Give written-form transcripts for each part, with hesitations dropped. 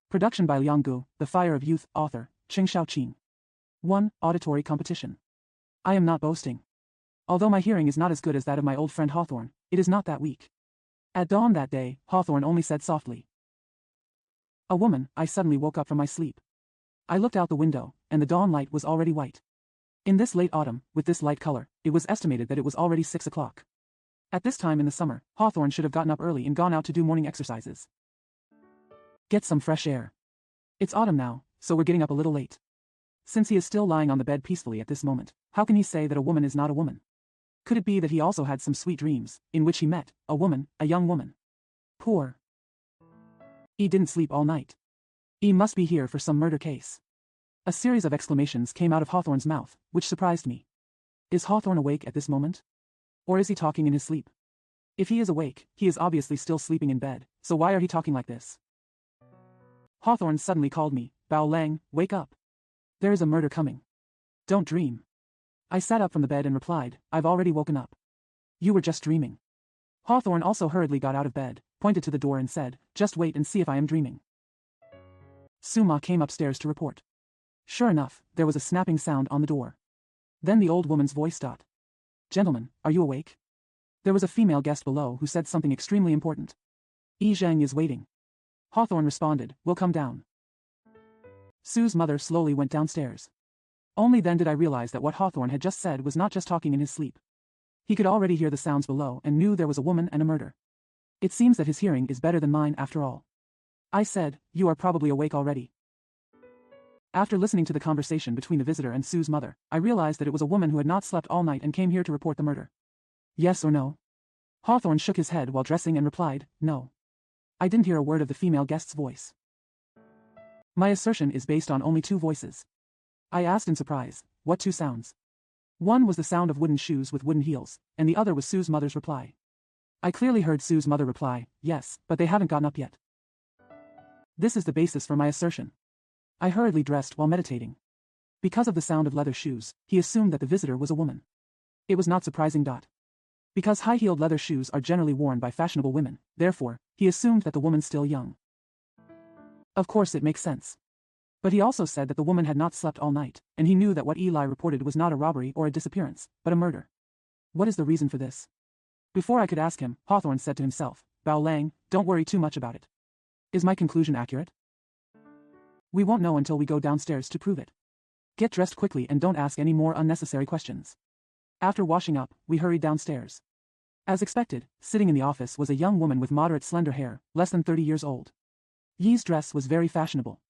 Production by Liang Gu, The Fire of Youth, author, Qing Shaoqing. 1. Auditory competition. I am not boasting. Although my hearing is not as good as that of my old friend Hawthorne, it is not that weak. At dawn that day, Hawthorne only said softly, "A woman." I suddenly woke up from my sleep. I looked out the window, and the dawn light was already white. In this late autumn, with this light color, it was estimated that it was already 6 o'clock. At this time in the summer, Hawthorne should have gotten up early and gone out to do morning exercises. Get some fresh air. It's autumn now, so we're getting up a little late. Since he is still lying on the bed peacefully at this moment, how can he say that a woman is not a woman? Could it be that he also had some sweet dreams, in which he met a woman, a young woman? Poor. He didn't sleep all night. He must be here for some murder case. A series of exclamations came out of Hawthorne's mouth, which surprised me. Is Hawthorne awake at this moment? Or is he talking in his sleep? If he is awake, he is obviously still sleeping in bed, so why are he talking like this? Hawthorne suddenly called me, "Bao Lang, wake up. There is a murder coming. Don't dream." I sat up from the bed and replied, "I've already woken up." "You were just dreaming." Hawthorne also hurriedly got out of bed, pointed to the door and said, "Just wait and see if I am dreaming." Suma came upstairs to report. Sure enough, there was a snapping sound on the door. Then the old woman's voice dot. "Gentlemen, are you awake? There was a female guest below who said something extremely important. Yi Zhang is waiting." Hawthorne responded, "We'll come down." Sue's mother slowly went downstairs. Only then did I realize that what Hawthorne had just said was not just talking in his sleep. He could already hear the sounds below and knew there was a woman and a murder. It seems that his hearing is better than mine after all. I said, "You are probably awake already." After listening to the conversation between the visitor and Sue's mother, I realized that it was a woman who had not slept all night and came here to report the murder. Yes or no? Hawthorne shook his head while dressing and replied, "No." I didn't hear a word of the female guest's voice. My assertion is based on only 2 voices. I asked in surprise, "What 2 sounds?" One was the sound of wooden shoes with wooden heels, and the other was Sue's mother's reply. I clearly heard Sue's mother reply, "Yes, but they haven't gotten up yet." This is the basis for my assertion. I hurriedly dressed while meditating. Because of the sound of leather shoes, he assumed that the visitor was a woman. It was not surprising. Because high-heeled leather shoes are generally worn by fashionable women, therefore, he assumed that the woman still young. Of course it makes sense. But he also said that the woman had not slept all night, and he knew that what Eli reported was not a robbery or a disappearance, but a murder. What is the reason for this? Before I could ask him, Hawthorne said to himself, "Bao Lang, don't worry too much about it." Is my conclusion accurate? We won't know until we go downstairs to prove it. Get dressed quickly and don't ask any more unnecessary questions. After washing up, we hurried downstairs. As expected, sitting in the office was a young woman with moderate slender hair, less than 30 years old. Yi's dress was very fashionable.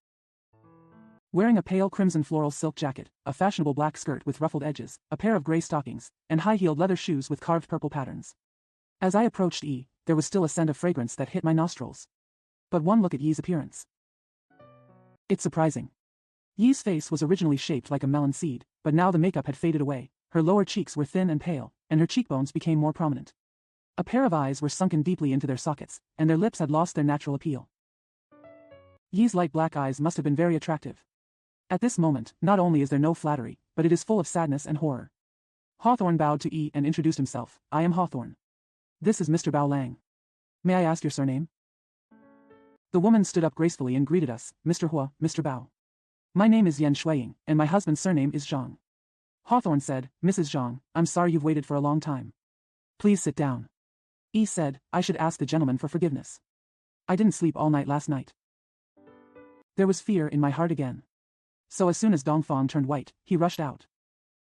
Wearing a pale crimson floral silk jacket, a fashionable black skirt with ruffled edges, a pair of gray stockings, and high-heeled leather shoes with carved purple patterns. As I approached Yi, there was still a scent of fragrance that hit my nostrils. But one look at Yi's appearance. It's surprising. Yi's face was originally shaped like a melon seed, but now the makeup had faded away, her lower cheeks were thin and pale, and her cheekbones became more prominent. A pair of eyes were sunken deeply into their sockets, and their lips had lost their natural appeal. Yi's light black eyes must have been very attractive. At this moment, not only is there no flattery, but it is full of sadness and horror. Hawthorne bowed to Yi and introduced himself. "I am Hawthorne. This is Mr. Bao Lang. May I ask your surname?" The woman stood up gracefully and greeted us, "Mr. Hua, Mr. Bao. My name is Yan Shuiying, and my husband's surname is Zhang." Hawthorne said, "Mrs. Zhang, I'm sorry you've waited for a long time. Please sit down." Yi said, "I should ask the gentleman for forgiveness. I didn't sleep all night last night." There was fear in my heart again. So as soon as Dongfang turned white, he rushed out.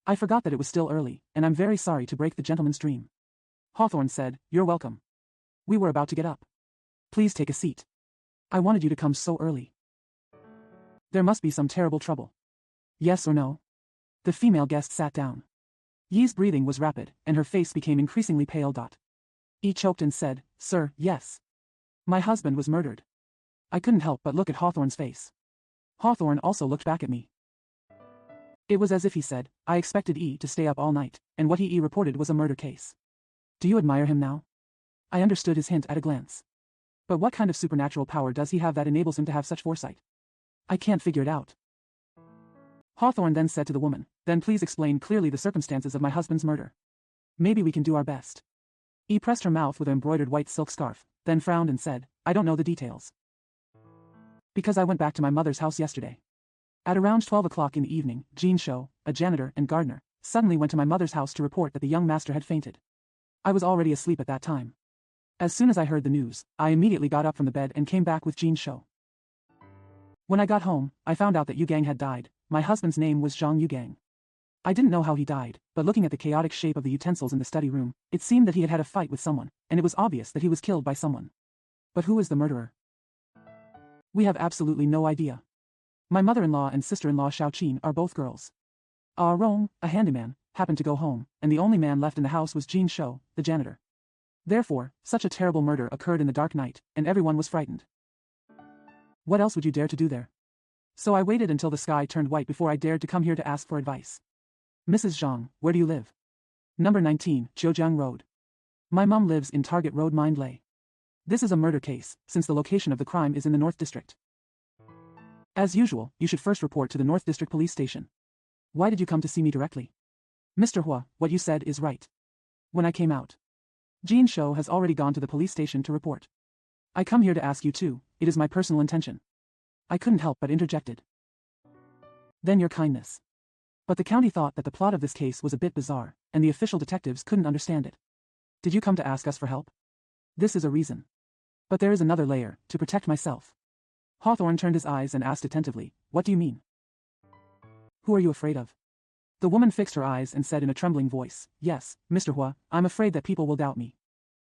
I forgot that it was still early, and I'm very sorry to break the gentleman's dream. Hawthorne said, "You're welcome. We were about to get up. Please take a seat. I wanted you to come so early. There must be some terrible trouble. Yes or no?" The female guest sat down. Yi's breathing was rapid, and her face became increasingly pale. Yi choked and said, "Sir, yes. My husband was murdered." I couldn't help but look at Hawthorne's face. Hawthorne also looked back at me. It was as if he said, "I expected Yi to stay up all night, and what he reported was a murder case. Do you admire him now?" I understood his hint at a glance. But what kind of supernatural power does he have that enables him to have such foresight? I can't figure it out. Hawthorne then said to the woman, "Then please explain clearly the circumstances of my husband's murder. Maybe we can do our best." Yi pressed her mouth with an embroidered white silk scarf, then frowned and said, "I don't know the details." Because I went back to my mother's house yesterday. At around 12 o'clock in the evening, Jean Shou, a janitor and gardener, suddenly went to my mother's house to report that the young master had fainted. I was already asleep at that time. As soon as I heard the news, I immediately got up from the bed and came back with Jean Shou. When I got home, I found out that Yu Gang had died. My husband's name was Zhang Yugang. I didn't know how he died, but looking at the chaotic shape of the utensils in the study room, it seemed that he had had a fight with someone, and it was obvious that he was killed by someone. But who is the murderer? We have absolutely no idea. My mother-in-law and sister-in-law Xiaoqin are both girls. Ah Rong, a handyman, happened to go home, and the only man left in the house was Jean Shou, the janitor. Therefore, such a terrible murder occurred in the dark night, and everyone was frightened. What else would you dare to do there? So I waited until the sky turned white before I dared to come here to ask for advice. Mrs. Zhang, where do you live? Number 19, Zhejiang Road. My mum lives in Target Road, Mindlay. This is a murder case, since the location of the crime is in the North District. As usual, you should first report to the North District Police Station. Why did you come to see me directly? Mr. Hua, what you said is right. When I came out, Jean Shou has already gone to the police station to report. I come here to ask you too, it is my personal intention. I couldn't help but interjected. Then your kindness. But the county thought that the plot of this case was a bit bizarre, and the official detectives couldn't understand it. Did you come to ask us for help? This is a reason. But there is another layer, to protect myself. Hawthorne turned his eyes and asked attentively, what do you mean? Who are you afraid of? The woman fixed her eyes and said in a trembling voice, yes, Mr. Hua, I'm afraid that people will doubt me.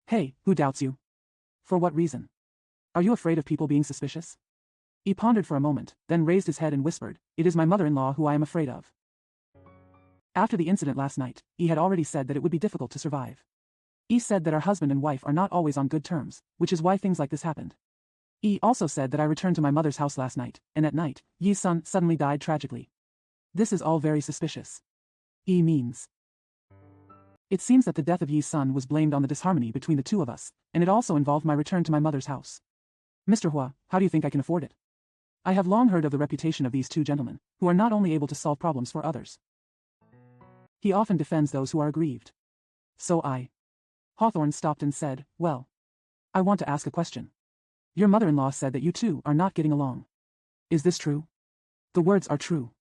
Hey, who doubts you? For what reason? Are you afraid of people being suspicious? He pondered for a moment, then raised his head and whispered, it is my mother-in-law who I am afraid of. After the incident last night, he had already said that it would be difficult to survive. He said that our husband and wife are not always on good terms, which is why things like this happened. He also said that I returned to my mother's house last night, and at night, Yi's son suddenly died tragically. This is all very suspicious. He means. It seems that the death of Yi's son was blamed on the disharmony between the two of us, and it also involved my return to my mother's house. Mr. Hua, how do you think I can afford it? I have long heard of the reputation of these two gentlemen, who are not only able to solve problems for others. He often defends those who are aggrieved. So Hawthorne stopped and said, well, I want to ask a question. Your mother-in-law said that you two are not getting along. Is this true? The words are true.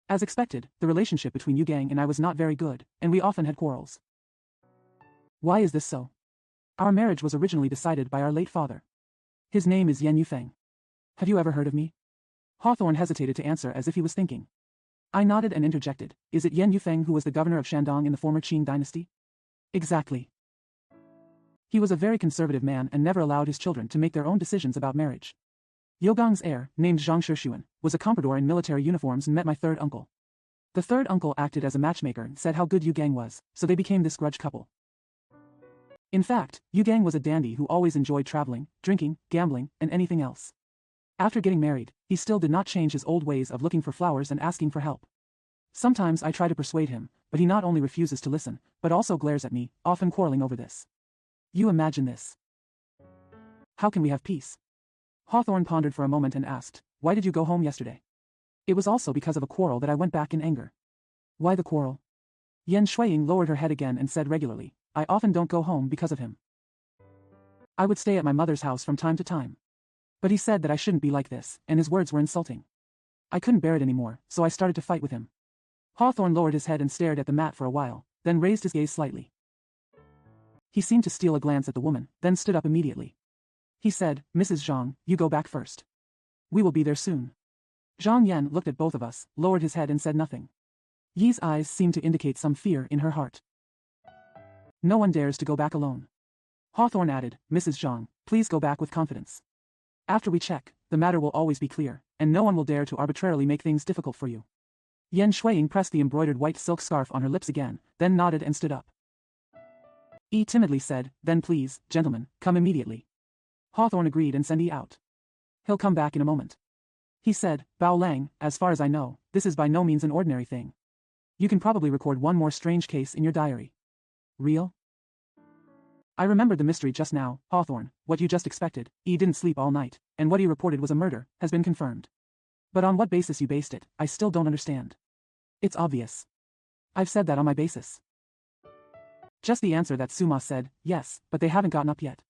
As expected, the relationship between Yu Gang and I was not very good, and we often had quarrels. Why is this so? Our marriage was originally decided by our late father. His name is Yan Yufeng. Have you ever heard of me? Hawthorne hesitated to answer as if he was thinking. I nodded and interjected, is it Yan Yufeng who was the governor of Shandong in the former Qing dynasty? Exactly. He was a very conservative man and never allowed his children to make their own decisions about marriage. Yogang's heir, named Zhang Shixuan, was a comprador in military uniforms and met my third uncle. The third uncle acted as a matchmaker and said how good Yu Gang was, so they became this grudge couple. In fact, Yu Gang was a dandy who always enjoyed traveling, drinking, gambling, and anything else. After getting married, he still did not change his old ways of looking for flowers and asking for help. Sometimes I try to persuade him, but he not only refuses to listen, but also glares at me, often quarreling over this. You imagine this. How can we have peace? Hawthorne pondered for a moment and asked, why did you go home yesterday? It was also because of a quarrel that I went back in anger. Why the quarrel? Yan Shuiying lowered her head again and said regularly, I often don't go home because of him. I would stay at my mother's house from time to time. But he said that I shouldn't be like this, and his words were insulting. I couldn't bear it anymore, so I started to fight with him. Hawthorne lowered his head and stared at the mat for a while, then raised his gaze slightly. He seemed to steal a glance at the woman, then stood up immediately. He said, Mrs. Zhang, you go back first. We will be there soon. Zhang Yan looked at both of us, lowered his head and said nothing. Yi's eyes seemed to indicate some fear in her heart. No one dares to go back alone. Hawthorne added, Mrs. Zhang, please go back with confidence. After we check, the matter will always be clear, and no one will dare to arbitrarily make things difficult for you. Yan Shuiying pressed the embroidered white silk scarf on her lips again, then nodded and stood up. Yi timidly said, then please, gentlemen, come immediately. Hawthorne agreed and sent Yi out. He'll come back in a moment. He said, Bao Lang, as far as I know, this is by no means an ordinary thing. You can probably record one more strange case in your diary. Real? I remembered the mystery just now, Hawthorne, what you just expected, Yi didn't sleep all night, and what he reported was a murder, has been confirmed. But on what basis you based it, I still don't understand. It's obvious. I've said that on my basis. Just the answer that Suma said, yes, but they haven't gotten up yet.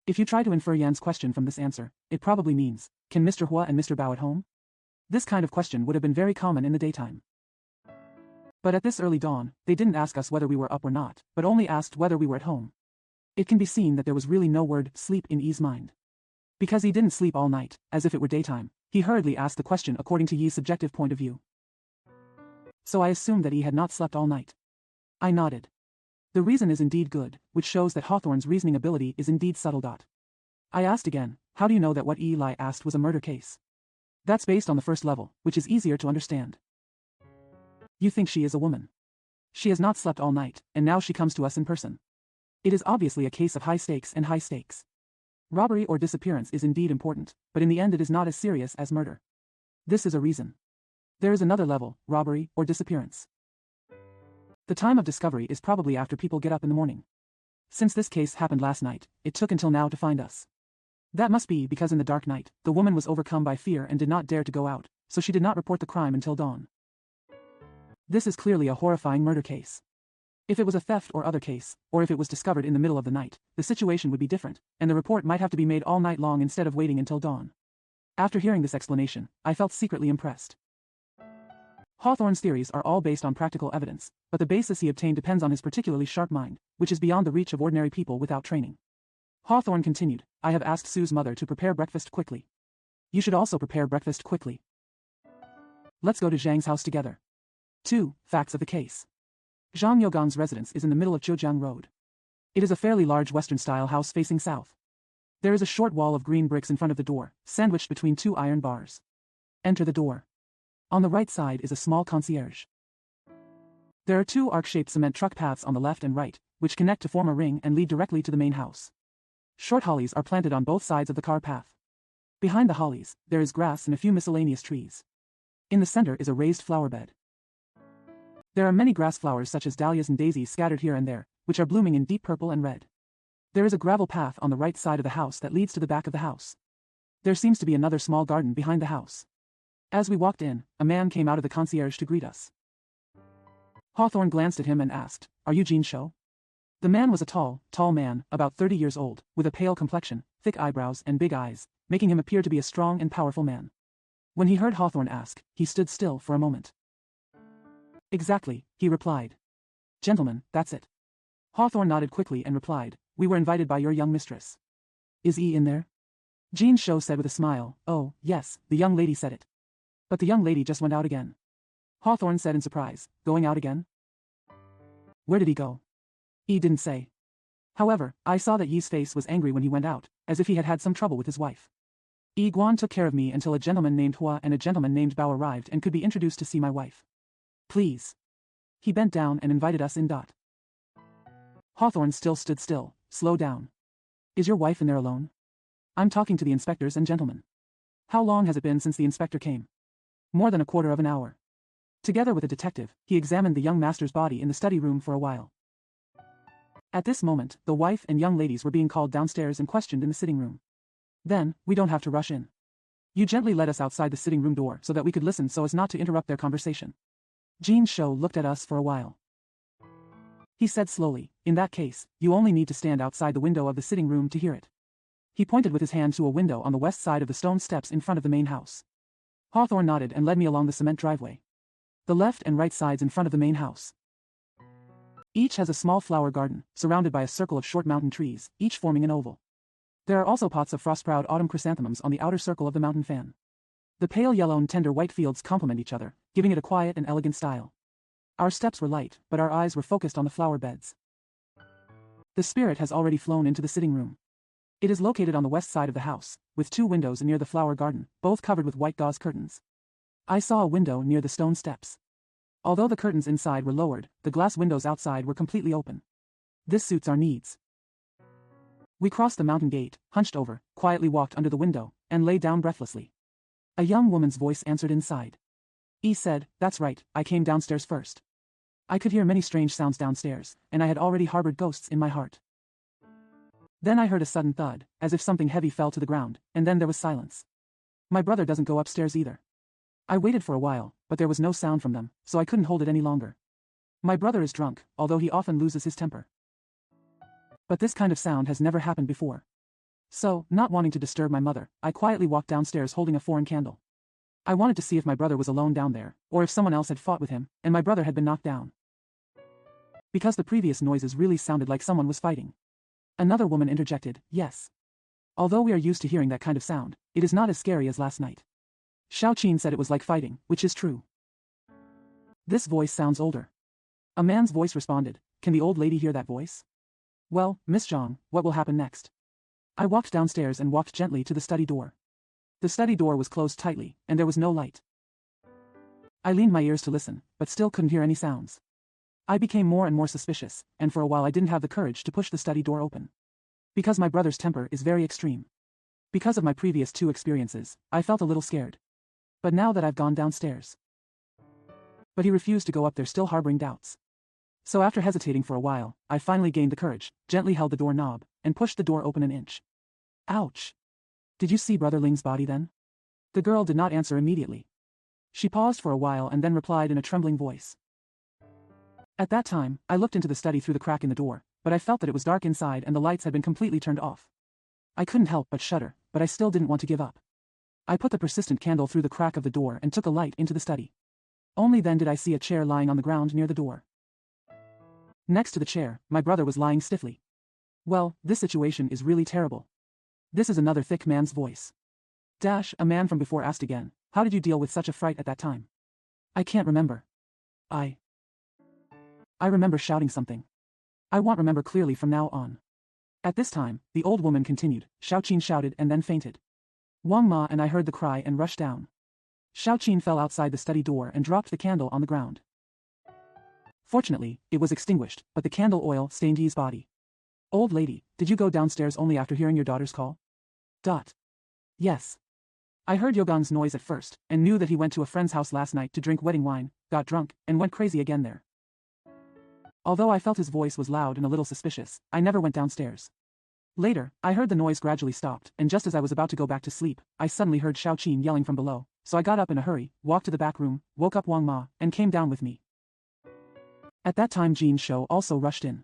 If you try to infer Yan's question from this answer, it probably means, can Mr. Hua and Mr. Bao at home? This kind of question would have been very common in the daytime. But at this early dawn, they didn't ask us whether we were up or not, but only asked whether we were at home. It can be seen that there was really no word sleep in Yi's mind. Because he didn't sleep all night, as if it were daytime, he hurriedly asked the question according to Yi's subjective point of view. So I assumed that Yi had not slept all night. I nodded. The reason is indeed good, which shows that Hawthorne's reasoning ability is indeed subtle. I asked again, how do you know that what Eli asked was a murder case? That's based on the first level, which is easier to understand. You think she is a woman. She has not slept all night, and now she comes to us in person. It is obviously a case of high stakes and high stakes. Robbery or disappearance is indeed important, but in the end it is not as serious as murder. This is a reason. There is another level, robbery or disappearance. The time of discovery is probably after people get up in the morning. Since this case happened last night, it took until now to find us. That must be because in the dark night, the woman was overcome by fear and did not dare to go out, so she did not report the crime until dawn. This is clearly a horrifying murder case. If it was a theft or other case, or if it was discovered in the middle of the night, the situation would be different, and the report might have to be made all night long instead of waiting until dawn. After hearing this explanation, I felt secretly impressed. Hawthorne's theories are all based on practical evidence, but the basis he obtained depends on his particularly sharp mind, which is beyond the reach of ordinary people without training. Hawthorne continued, I have asked Sue's mother to prepare breakfast quickly. You should also prepare breakfast quickly. Let's go to Zhang's house together. 2. Facts of the case. Zhang Yogang's residence is in the middle of Zhejiang Road. It is a fairly large Western-style house facing south. There is a short wall of green bricks in front of the door, sandwiched between two iron bars. Enter the door. On the right side is a small concierge. There are two arc-shaped cement truck paths on the left and right, which connect to form a ring and lead directly to the main house. Short hollies are planted on both sides of the car path. Behind the hollies, there is grass and a few miscellaneous trees. In the center is a raised flower bed. There are many grass flowers such as dahlias and daisies scattered here and there, which are blooming in deep purple and red. There is a gravel path on the right side of the house that leads to the back of the house. There seems to be another small garden behind the house. As we walked in, a man came out of the concierge to greet us. Hawthorne glanced at him and asked, Are you Jin Shou? The man was a tall man, about 30 years old, with a pale complexion, thick eyebrows and big eyes, making him appear to be a strong and powerful man. When he heard Hawthorne ask, he stood still for a moment. Exactly, he replied. Gentlemen, that's it. Hawthorne nodded quickly and replied, We were invited by your young mistress. Is Yi in there? Jin Shou said with a smile, Oh, yes, the young lady said it. But the young lady just went out again. Hawthorne said in surprise, Going out again? Where did he go? Yi didn't say. However, I saw that Yi's face was angry when he went out, as if he had had some trouble with his wife. Yi Guan took care of me until a gentleman named Hua and a gentleman named Bao arrived and could be introduced to see my wife. Please. He bent down and invited us in. Hawthorne still stood still, slow down. Is your wife in there alone? I'm talking to the inspectors and gentlemen. How long has it been since the inspector came? More than a quarter of an hour. Together with a detective, he examined the young master's body in the study room for a while. At this moment, the wife and young ladies were being called downstairs and questioned in the sitting room. Then, we don't have to rush in. You gently led us outside the sitting room door so that we could listen so as not to interrupt their conversation. Jin Shou looked at us for a while. He said slowly, In that case, you only need to stand outside the window of the sitting room to hear it. He pointed with his hand to a window on the west side of the stone steps in front of the main house. Hawthorne nodded and led me along the cement driveway. The left and right sides in front of the main house. Each has a small flower garden, surrounded by a circle of short mountain trees, each forming an oval. There are also pots of frost-proud autumn chrysanthemums on the outer circle of the mountain fan. The pale yellow and tender white fields complement each other, giving it a quiet and elegant style. Our steps were light, but our eyes were focused on the flower beds. The spirit has already flown into the sitting room. It is located on the west side of the house, with two windows near the flower garden, both covered with white gauze curtains. I saw a window near the stone steps. Although the curtains inside were lowered, the glass windows outside were completely open. This suits our needs. We crossed the mountain gate, hunched over, quietly walked under the window, and lay down breathlessly. A young woman's voice answered inside. Yi said, That's right, I came downstairs first. I could hear many strange sounds downstairs, and I had already harbored ghosts in my heart. Then I heard a sudden thud, as if something heavy fell to the ground, and then there was silence. My brother doesn't go upstairs either. I waited for a while, but there was no sound from them, so I couldn't hold it any longer. My brother is drunk, although he often loses his temper. But this kind of sound has never happened before. So, not wanting to disturb my mother, I quietly walked downstairs holding a foreign candle. I wanted to see if my brother was alone down there, or if someone else had fought with him, and my brother had been knocked down. Because the previous noises really sounded like someone was fighting. Another woman interjected, yes. Although we are used to hearing that kind of sound, it is not as scary as last night. Xiaoqin said it was like fighting, which is true. This voice sounds older. A man's voice responded, can the old lady hear that voice? Well, Miss Zhang, what will happen next? I walked downstairs and walked gently to the study door. The study door was closed tightly, and there was no light. I leaned my ears to listen, but still couldn't hear any sounds. I became more and more suspicious, and for a while I didn't have the courage to push the study door open. Because my brother's temper is very extreme. Because of my previous 2 experiences, I felt a little scared. But now that I've gone downstairs. But he refused to go up there, still harboring doubts. So after hesitating for a while, I finally gained the courage, gently held the door knob, and pushed the door open an inch. Ouch! Did you see Brother Ling's body then? The girl did not answer immediately. She paused for a while and then replied in a trembling voice. At that time, I looked into the study through the crack in the door, but I felt that it was dark inside and the lights had been completely turned off. I couldn't help but shudder, but I still didn't want to give up. I put the persistent candle through the crack of the door and took a light into the study. Only then did I see a chair lying on the ground near the door. Next to the chair, my brother was lying stiffly. Well, this situation is really terrible. This is another thick man's voice. A man from before asked again, how did you deal with such a fright at that time? I can't remember. I remember shouting something. I won't remember clearly from now on. At this time, the old woman continued, Xiaoqin shouted and then fainted. Wang Ma and I heard the cry and rushed down. Xiaoqin fell outside the study door and dropped the candle on the ground. Fortunately, it was extinguished, but the candle oil stained Yi's body. Old lady, did you go downstairs only after hearing your daughter's call? Yes. I heard Yogan's noise at first, and knew that he went to a friend's house last night to drink wedding wine, got drunk, and went crazy again there. Although I felt his voice was loud and a little suspicious, I never went downstairs. Later, I heard the noise gradually stopped, and just as I was about to go back to sleep, I suddenly heard Xiaoqin yelling from below, so I got up in a hurry, walked to the back room, woke up Wang Ma, and came down with me. At that time Jin Shou also rushed in.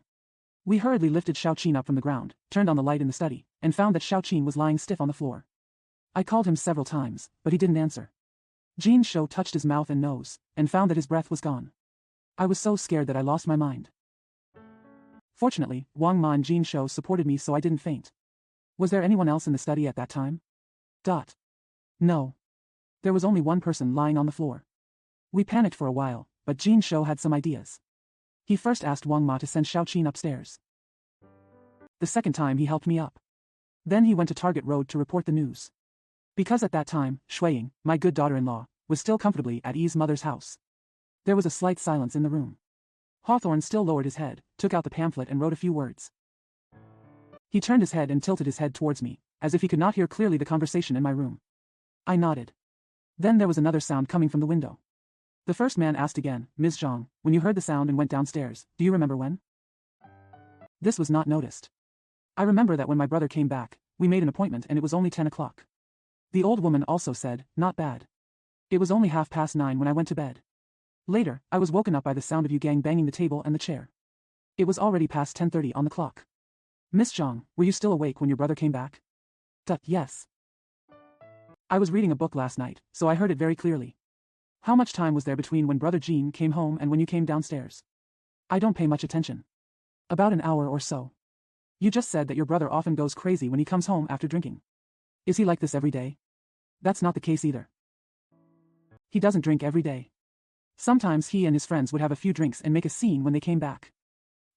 We hurriedly lifted Xiaoqin up from the ground, turned on the light in the study, and found that Xiaoqin was lying stiff on the floor. I called him several times, but he didn't answer. Jin Shou touched his mouth and nose, and found that his breath was gone. I was so scared that I lost my mind. Fortunately, Wang Ma and Jin Shou supported me so I didn't faint. Was there anyone else in the study at that time? No. There was only one person lying on the floor. We panicked for a while, but Jin Shou had some ideas. He first asked Wang Ma to send Xiaoqin upstairs. The second time he helped me up. Then he went to Target Road to report the news. Because at that time, Shuiying, my good daughter-in-law, was still comfortably at Yi's mother's house. There was a slight silence in the room. Hawthorne still lowered his head, took out the pamphlet and wrote a few words. He turned his head and tilted his head towards me, as if he could not hear clearly the conversation in my room. I nodded. Then there was another sound coming from the window. The first man asked again, Ms. Zhang, when you heard the sound and went downstairs, do you remember when? This was not noticed. I remember that when my brother came back, we made an appointment and it was only 10 o'clock. The old woman also said, not bad. It was only 9:30 when I went to bed. Later, I was woken up by the sound of you gang banging the table and the chair. It was already past 10:30 on the clock. Miss Zhang, were you still awake when your brother came back? Yes. I was reading a book last night, so I heard it very clearly. How much time was there between when Brother Jean came home and when you came downstairs? I don't pay much attention. About an hour or so. You just said that your brother often goes crazy when he comes home after drinking. Is he like this every day? That's not the case either. He doesn't drink every day. Sometimes he and his friends would have a few drinks and make a scene when they came back.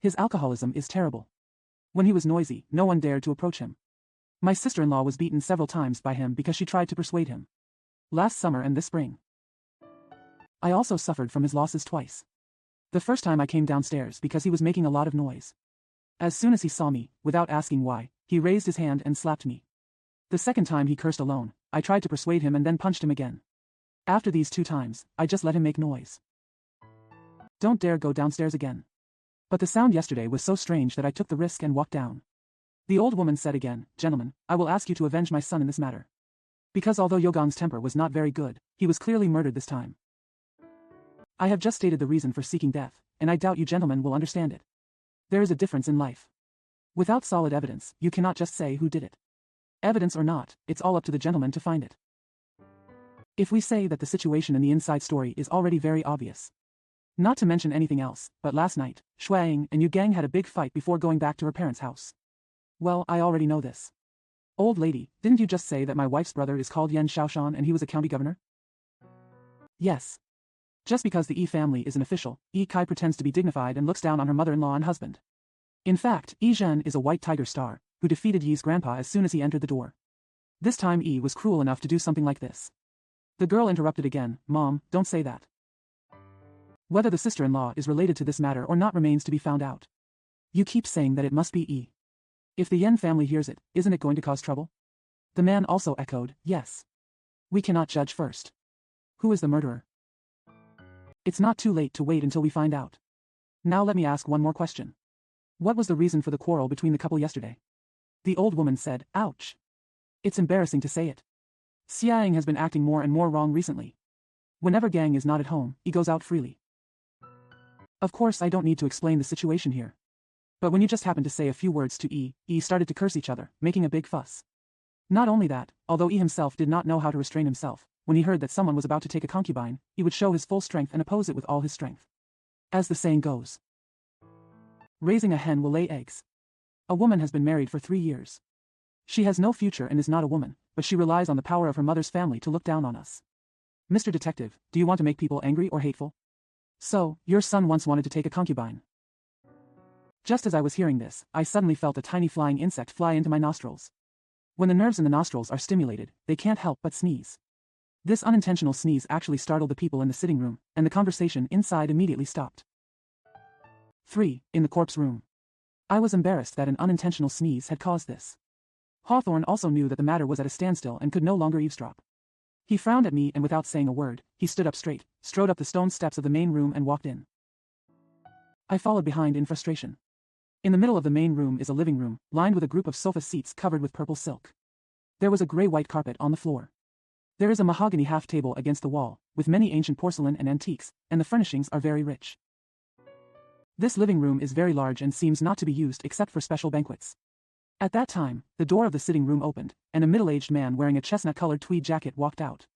His alcoholism is terrible. When he was noisy, no one dared to approach him. My sister-in-law was beaten several times by him because she tried to persuade him. Last summer and this spring. I also suffered from his losses twice. The first time I came downstairs because he was making a lot of noise. As soon as he saw me, without asking why, he raised his hand and slapped me. The second time he cursed alone, I tried to persuade him and then punched him again. After these 2 times, I just let him make noise. Don't dare go downstairs again. But the sound yesterday was so strange that I took the risk and walked down. The old woman said again, Gentlemen, I will ask you to avenge my son in this matter. Because although Yogan's temper was not very good, he was clearly murdered this time. I have just stated the reason for seeking death, and I doubt you gentlemen will understand it. There is a difference in life. Without solid evidence, you cannot just say who did it. Evidence or not, it's all up to the gentleman to find it. If we say that the situation in the inside story is already very obvious. Not to mention anything else, but last night, Shuang and Yu Gang had a big fight before going back to her parents' house. Well, I already know this. Old lady, didn't you just say that my wife's brother is called Yan Xiaoshan and he was a county governor? Yes. Just because the Yi family is an official, Yi Kai pretends to be dignified and looks down on her mother-in-law and husband. In fact, Yi Zhen is a white tiger star, who defeated Yi's grandpa as soon as he entered the door. This time Yi was cruel enough to do something like this. The girl interrupted again, Mom, don't say that. Whether the sister-in-law is related to this matter or not remains to be found out. You keep saying that it must be Yi. If the Yan family hears it, isn't it going to cause trouble? The man also echoed, yes. We cannot judge first. Who is the murderer? It's not too late to wait until we find out. Now let me ask one more question. What was the reason for the quarrel between the couple yesterday? The old woman said, ouch. It's embarrassing to say it. Xiang has been acting more and more wrong recently. Whenever Gang is not at home, he goes out freely. Of course I don't need to explain the situation here. But when you just happened to say a few words to Yi started to curse each other, making a big fuss. Not only that, although Yi himself did not know how to restrain himself, when he heard that someone was about to take a concubine, he would show his full strength and oppose it with all his strength. As the saying goes, raising a hen will lay eggs. A woman has been married for 3 years. She has no future and is not a woman, but she relies on the power of her mother's family to look down on us. Mr. Detective, do you want to make people angry or hateful? So, your son once wanted to take a concubine. Just as I was hearing this, I suddenly felt a tiny flying insect fly into my nostrils. When the nerves in the nostrils are stimulated, they can't help but sneeze. This unintentional sneeze actually startled the people in the sitting room, and the conversation inside immediately stopped. 3. In the corpse room. I was embarrassed that an unintentional sneeze had caused this. Hawthorne also knew that the matter was at a standstill and could no longer eavesdrop. He frowned at me and without saying a word, he stood up straight, strode up the stone steps of the main room and walked in. I followed behind in frustration. In the middle of the main room is a living room, lined with a group of sofa seats covered with purple silk. There was a gray-white carpet on the floor. There is a mahogany half-table against the wall, with many ancient porcelain and antiques, and the furnishings are very rich. This living room is very large and seems not to be used except for special banquets. At that time, the door of the sitting room opened, and a middle-aged man wearing a chestnut-colored tweed jacket walked out.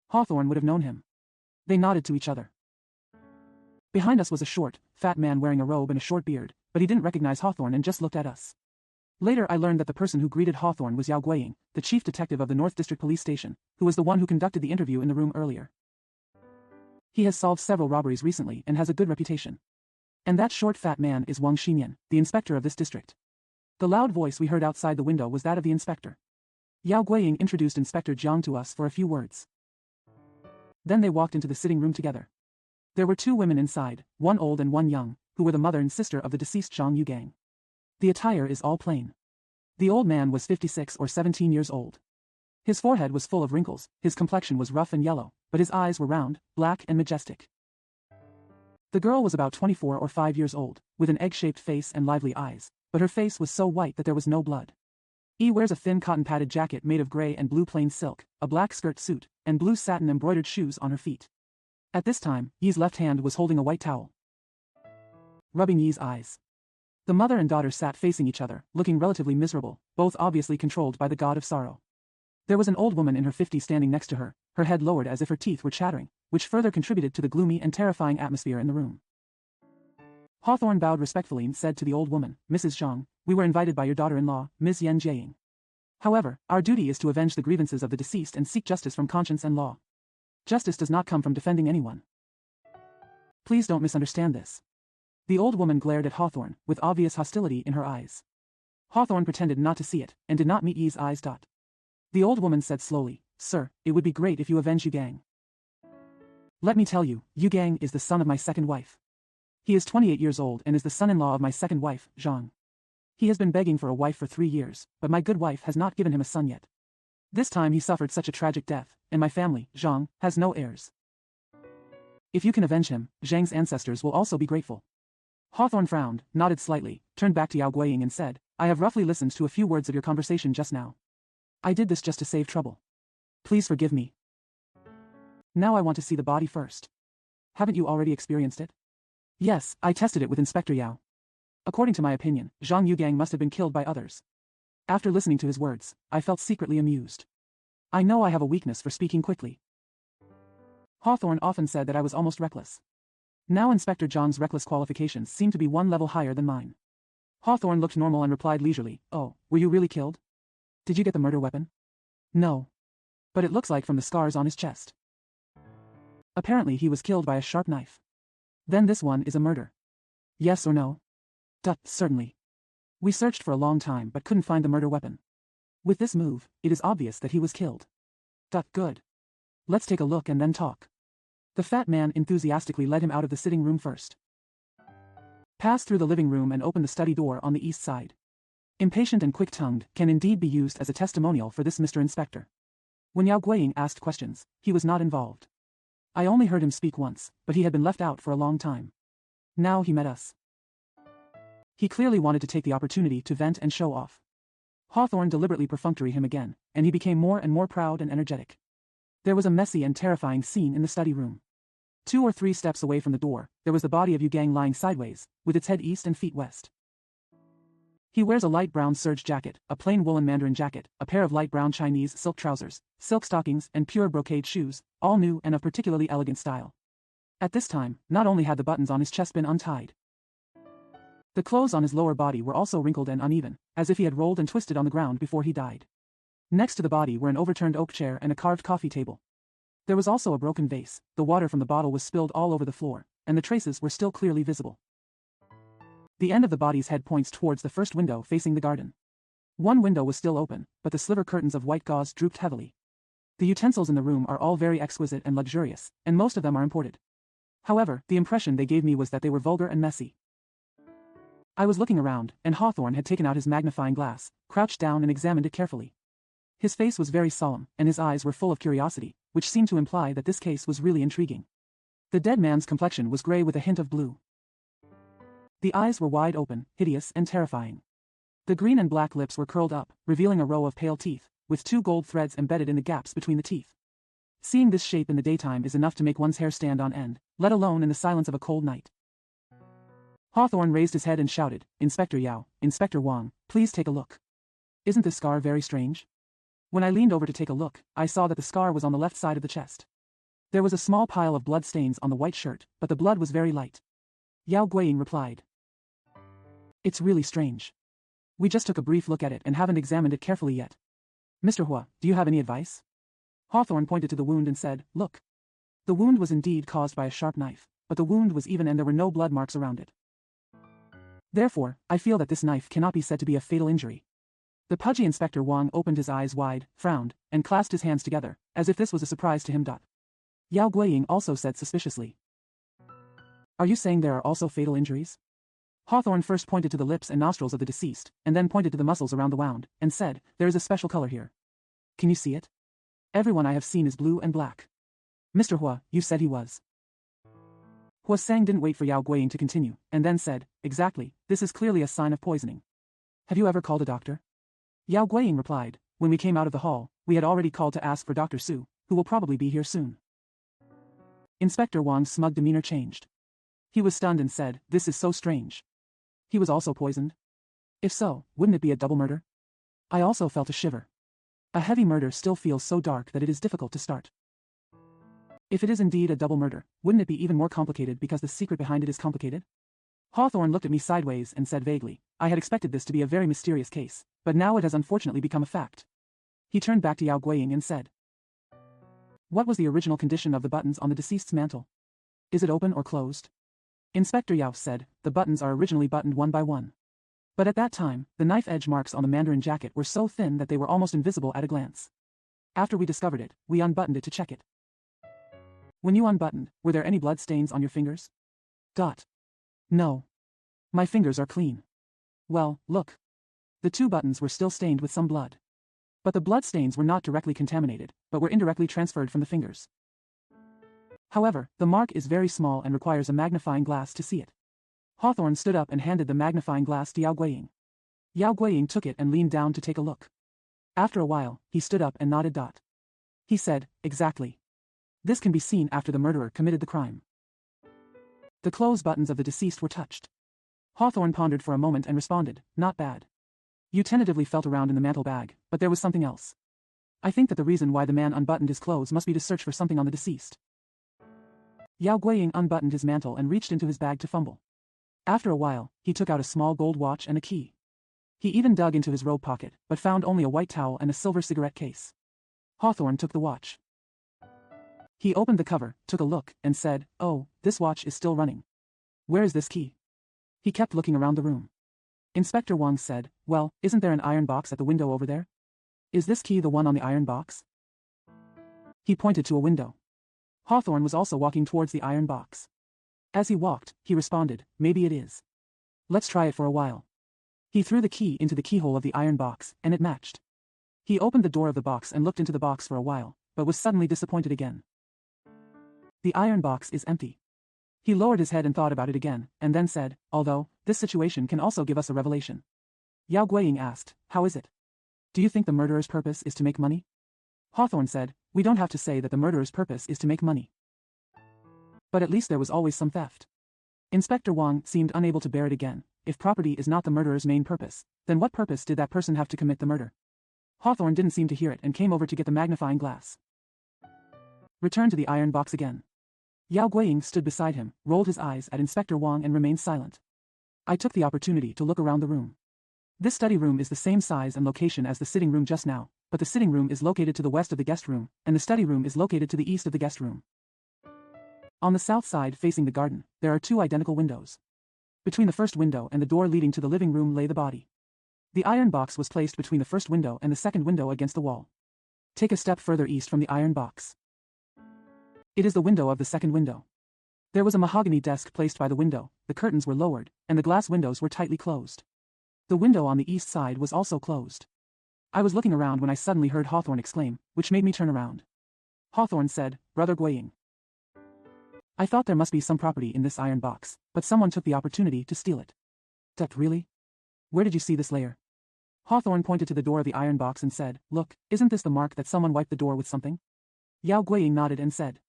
Hawthorne would have known him. They nodded to each other. Behind us was a short, fat man wearing a robe and a short beard, but he didn't recognize Hawthorne and just looked at us. Later I learned that the person who greeted Hawthorne was Yao Guiying, the chief detective of the North District Police Station, who was the one who conducted the interview in the room earlier. He has solved several robberies recently and has a good reputation. And that short fat man is Wang Xinyan, the inspector of this district. The loud voice we heard outside the window was that of the inspector. Yao Guiying introduced Inspector Jiang to us for a few words. Then they walked into the sitting room together. There were 2 women inside, one old and one young, who were the mother and sister of the deceased Zhang Yugang. The attire is all plain. The old man was 56 or 17 years old. His forehead was full of wrinkles, his complexion was rough and yellow, but his eyes were round, black and majestic. The girl was about 24 or 5 years old, with an egg-shaped face and lively eyes, but her face was so white that there was no blood. He wears a thin cotton-padded jacket made of gray and blue plain silk, a black skirt suit, and blue satin embroidered shoes on her feet. At this time, Yi's left hand was holding a white towel, rubbing Yi's eyes. The mother and daughter sat facing each other, looking relatively miserable, both obviously controlled by the god of sorrow. There was an old woman in her 50s standing next to her, her head lowered as if her teeth were chattering, which further contributed to the gloomy and terrifying atmosphere in the room. Hawthorne bowed respectfully and said to the old woman, Mrs. Zhang, we were invited by your daughter-in-law, Ms. Yan Jiaying. However, our duty is to avenge the grievances of the deceased and seek justice from conscience and law. Justice does not come from defending anyone. Please don't misunderstand this. The old woman glared at Hawthorne, with obvious hostility in her eyes. Hawthorne pretended not to see it, and did not meet Yi's eyes. The old woman said slowly, Sir, it would be great if you avenge Yu Gang. Let me tell you, Yu Gang is the son of my second wife. He is 28 years old and is the son-in-law of my second wife, Zhang. He has been begging for a wife for 3 years, but my good wife has not given him a son yet. This time he suffered such a tragic death, and my family, Zhang, has no heirs. If you can avenge him, Zhang's ancestors will also be grateful. Hawthorne frowned, nodded slightly, turned back to Yao Guiying and said, I have roughly listened to a few words of your conversation just now. I did this just to save trouble. Please forgive me. Now I want to see the body first. Haven't you already experienced it? Yes, I tested it with Inspector Yao. According to my opinion, Zhang Yugang must have been killed by others. After listening to his words, I felt secretly amused. I know I have a weakness for speaking quickly. Hawthorne often said that I was almost reckless. Now Inspector Zhang's reckless qualifications seemed to be one level higher than mine. Hawthorne looked normal and replied leisurely, "Oh, were you really killed? Did you get the murder weapon?" "No. But it looks like from the scars on his chest." "Apparently he was killed by a sharp knife. Then this one is a murder. Yes or no?" Certainly. We searched for a long time but couldn't find the murder weapon. With this move, it is obvious that he was killed." Good. Let's take a look and then talk." The fat man enthusiastically led him out of the sitting room first. Passed through the living room and opened the study door on the east side. Impatient and quick-tongued can indeed be used as a testimonial for this Mr. Inspector. When Yao Guiying asked questions, he was not involved. I only heard him speak once, but he had been left out for a long time. Now he met us. He clearly wanted to take the opportunity to vent and show off. Hawthorne deliberately perfunctory him again, and he became more and more proud and energetic. There was a messy and terrifying scene in the study room. 2 or 3 steps away from the door, there was the body of Yu Gang lying sideways, with its head east and feet west. He wears a light brown serge jacket, a plain woolen mandarin jacket, a pair of light brown Chinese silk trousers, silk stockings, and pure brocade shoes, all new and of particularly elegant style. At this time, not only had the buttons on his chest been untied, the clothes on his lower body were also wrinkled and uneven, as if he had rolled and twisted on the ground before he died. Next to the body were an overturned oak chair and a carved coffee table. There was also a broken vase, the water from the bottle was spilled all over the floor, and the traces were still clearly visible. The end of the body's head points towards the first window facing the garden. One window was still open, but the sliver curtains of white gauze drooped heavily. The utensils in the room are all very exquisite and luxurious, and most of them are imported. However, the impression they gave me was that they were vulgar and messy. I was looking around, and Hawthorne had taken out his magnifying glass, crouched down and examined it carefully. His face was very solemn, and his eyes were full of curiosity, which seemed to imply that this case was really intriguing. The dead man's complexion was gray with a hint of blue. The eyes were wide open, hideous and terrifying. The green and black lips were curled up, revealing a row of pale teeth, with 2 gold threads embedded in the gaps between the teeth. Seeing this shape in the daytime is enough to make one's hair stand on end, let alone in the silence of a cold night. Hawthorne raised his head and shouted, "Inspector Yao, Inspector Wang, please take a look. Isn't this scar very strange?" When I leaned over to take a look, I saw that the scar was on the left side of the chest. There was a small pile of blood stains on the white shirt, but the blood was very light. Yao Guiying replied, "It's really strange. We just took a brief look at it and haven't examined it carefully yet. Mr. Hua, do you have any advice?" Hawthorne pointed to the wound and said, "Look. The wound was indeed caused by a sharp knife, but the wound was even and there were no blood marks around it. Therefore, I feel that this knife cannot be said to be a fatal injury." The pudgy Inspector Wang opened his eyes wide, frowned, and clasped his hands together, as if this was a surprise to him. Yao Guiying also said suspiciously, "Are you saying there are also fatal injuries?" Hawthorne first pointed to the lips and nostrils of the deceased, and then pointed to the muscles around the wound, and said, "There is a special color here. Can you see it? Everyone I have seen is blue and black." "Mr. Hua, you said he was." Hua Sang didn't wait for Yao Guiying to continue, and then said, "Exactly, this is clearly a sign of poisoning. Have you ever called a doctor?" Yao Guiying replied, "When we came out of the hall, we had already called to ask for Dr. Su, who will probably be here soon." Inspector Wang's smug demeanor changed. He was stunned and said, "This is so strange. He was also poisoned? If so, wouldn't it be a double murder?" I also felt a shiver. A heavy murder still feels so dark that it is difficult to start. If it is indeed a double murder, wouldn't it be even more complicated because the secret behind it is complicated? Hawthorne looked at me sideways and said vaguely, "I had expected this to be a very mysterious case, but now it has unfortunately become a fact." He turned back to Yao Guiying and said, "What was the original condition of the buttons on the deceased's mantle? Is it open or closed?" Inspector Yao said, "The buttons are originally buttoned one by one. But at that time, the knife edge marks on the mandarin jacket were so thin that they were almost invisible at a glance. After we discovered it, we unbuttoned it to check it." "When you unbuttoned, were there any blood stains on your fingers?" "No. My fingers are clean." "Well, look. The 2 buttons were still stained with some blood. But the blood stains were not directly contaminated, but were indirectly transferred from the fingers. However, the mark is very small and requires a magnifying glass to see it." Hawthorne stood up and handed the magnifying glass to Yao Guiying. Yao Guiying took it and leaned down to take a look. After a while, he stood up and nodded. He said, "Exactly. This can be seen after the murderer committed the crime." The clothes buttons of the deceased were touched. Hawthorne pondered for a moment and responded, "Not bad. Yu tentatively felt around in the mantle bag, but there was something else. I think that the reason why the man unbuttoned his clothes must be to search for something on the deceased. Yao Guiying unbuttoned his mantle and reached into his bag to fumble. After a while, he took out a small gold watch and a key. He even dug into his robe pocket, but found only a white towel and a silver cigarette case. Hawthorne took the watch. He opened the cover, took a look, and said, "Oh, this watch is still running. Where is this key?" He kept looking around the room. Inspector Wang said, "Well, isn't there an iron box at the window over there? Is this key the one on the iron box?" He pointed to a window. Hawthorne was also walking towards the iron box. As he walked, he responded, "Maybe it is. Let's try it for a while." He threw the key into the keyhole of the iron box, and it matched. He opened the door of the box and looked into the box for a while, but was suddenly disappointed again. The iron box is empty. He lowered his head and thought about it again, and then said, "Although, this situation can also give us a revelation." Yao Guiying asked, "How is it? Do you think the murderer's purpose is to make money?" Hawthorne said, "We don't have to say that the murderer's purpose is to make money. But at least there was always some theft." Inspector Wang seemed unable to bear it again. If property is not the murderer's main purpose, then what purpose did that person have to commit the murder? Hawthorne didn't seem to hear it and came over to get the magnifying glass. Return to the iron box again. Yao Guiying stood beside him, rolled his eyes at Inspector Wang and remained silent. I took the opportunity to look around the room. This study room is the same size and location as the sitting room just now, but the sitting room is located to the west of the guest room, and the study room is located to the east of the guest room. On the south side facing the garden, there are two identical windows. Between the first window and the door leading to the living room lay the body. The iron box was placed between the first window and the second window against the wall. Take a step further east from the iron box. It is the window of the second window. There was a mahogany desk placed by the window, the curtains were lowered, and the glass windows were tightly closed. The window on the east side was also closed. I was looking around when I suddenly heard Hawthorne exclaim, which made me turn around. Hawthorne said, "Brother Guiying. I thought there must be some property in this iron box, but someone took the opportunity to steal it." Really? Where did you see this layer?" Hawthorne pointed to the door of the iron box and said, "Look, isn't this the mark that someone wiped the door with something?" Yao Guiying nodded and said,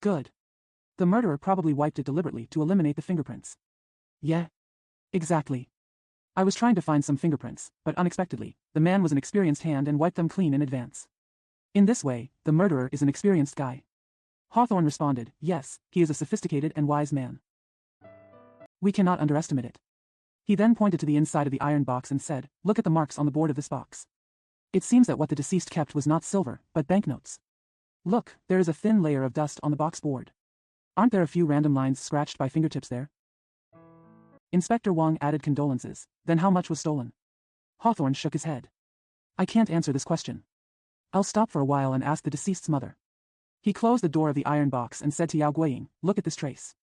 "Good. The murderer probably wiped it deliberately to eliminate the fingerprints." "Yeah. Exactly. I was trying to find some fingerprints, but unexpectedly, the man was an experienced hand and wiped them clean in advance. In this way, the murderer is an experienced guy." Hawthorne responded, "Yes, he is a sophisticated and wise man. We cannot underestimate it." He then pointed to the inside of the iron box and said, "Look at the marks on the board of this box. It seems that what the deceased kept was not silver, but banknotes. Look, there is a thin layer of dust on the box board. Aren't there a few random lines scratched by fingertips there?" Inspector Wang added condolences. "Then how much was stolen?" Hawthorne shook his head. "I can't answer this question. I'll stop for a while and ask the deceased's mother." He closed the door of the iron box and said to Yao Guiying, "Look at this trace.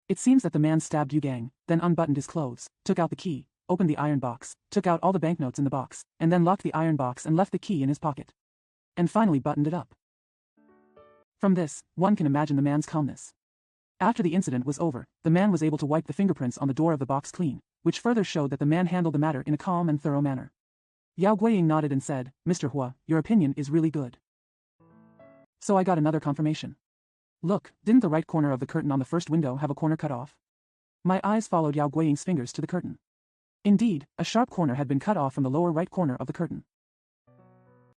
It seems that the man stabbed Yu Gang, then unbuttoned his clothes, took out the key, opened the iron box, took out all the banknotes in the box, and then locked the iron box and left the key in his pocket. And finally buttoned it up. From this, one can imagine the man's calmness. After the incident was over, the man was able to wipe the fingerprints on the door of the box clean, which further showed that the man handled the matter in a calm and thorough manner." Yao Guiying nodded and said, "Mr. Hua, your opinion is really good. So I got another confirmation. Look, didn't the right corner of the curtain on the first window have a corner cut off?" My eyes followed Yao Guiying's fingers to the curtain. Indeed, a sharp corner had been cut off from the lower right corner of the curtain.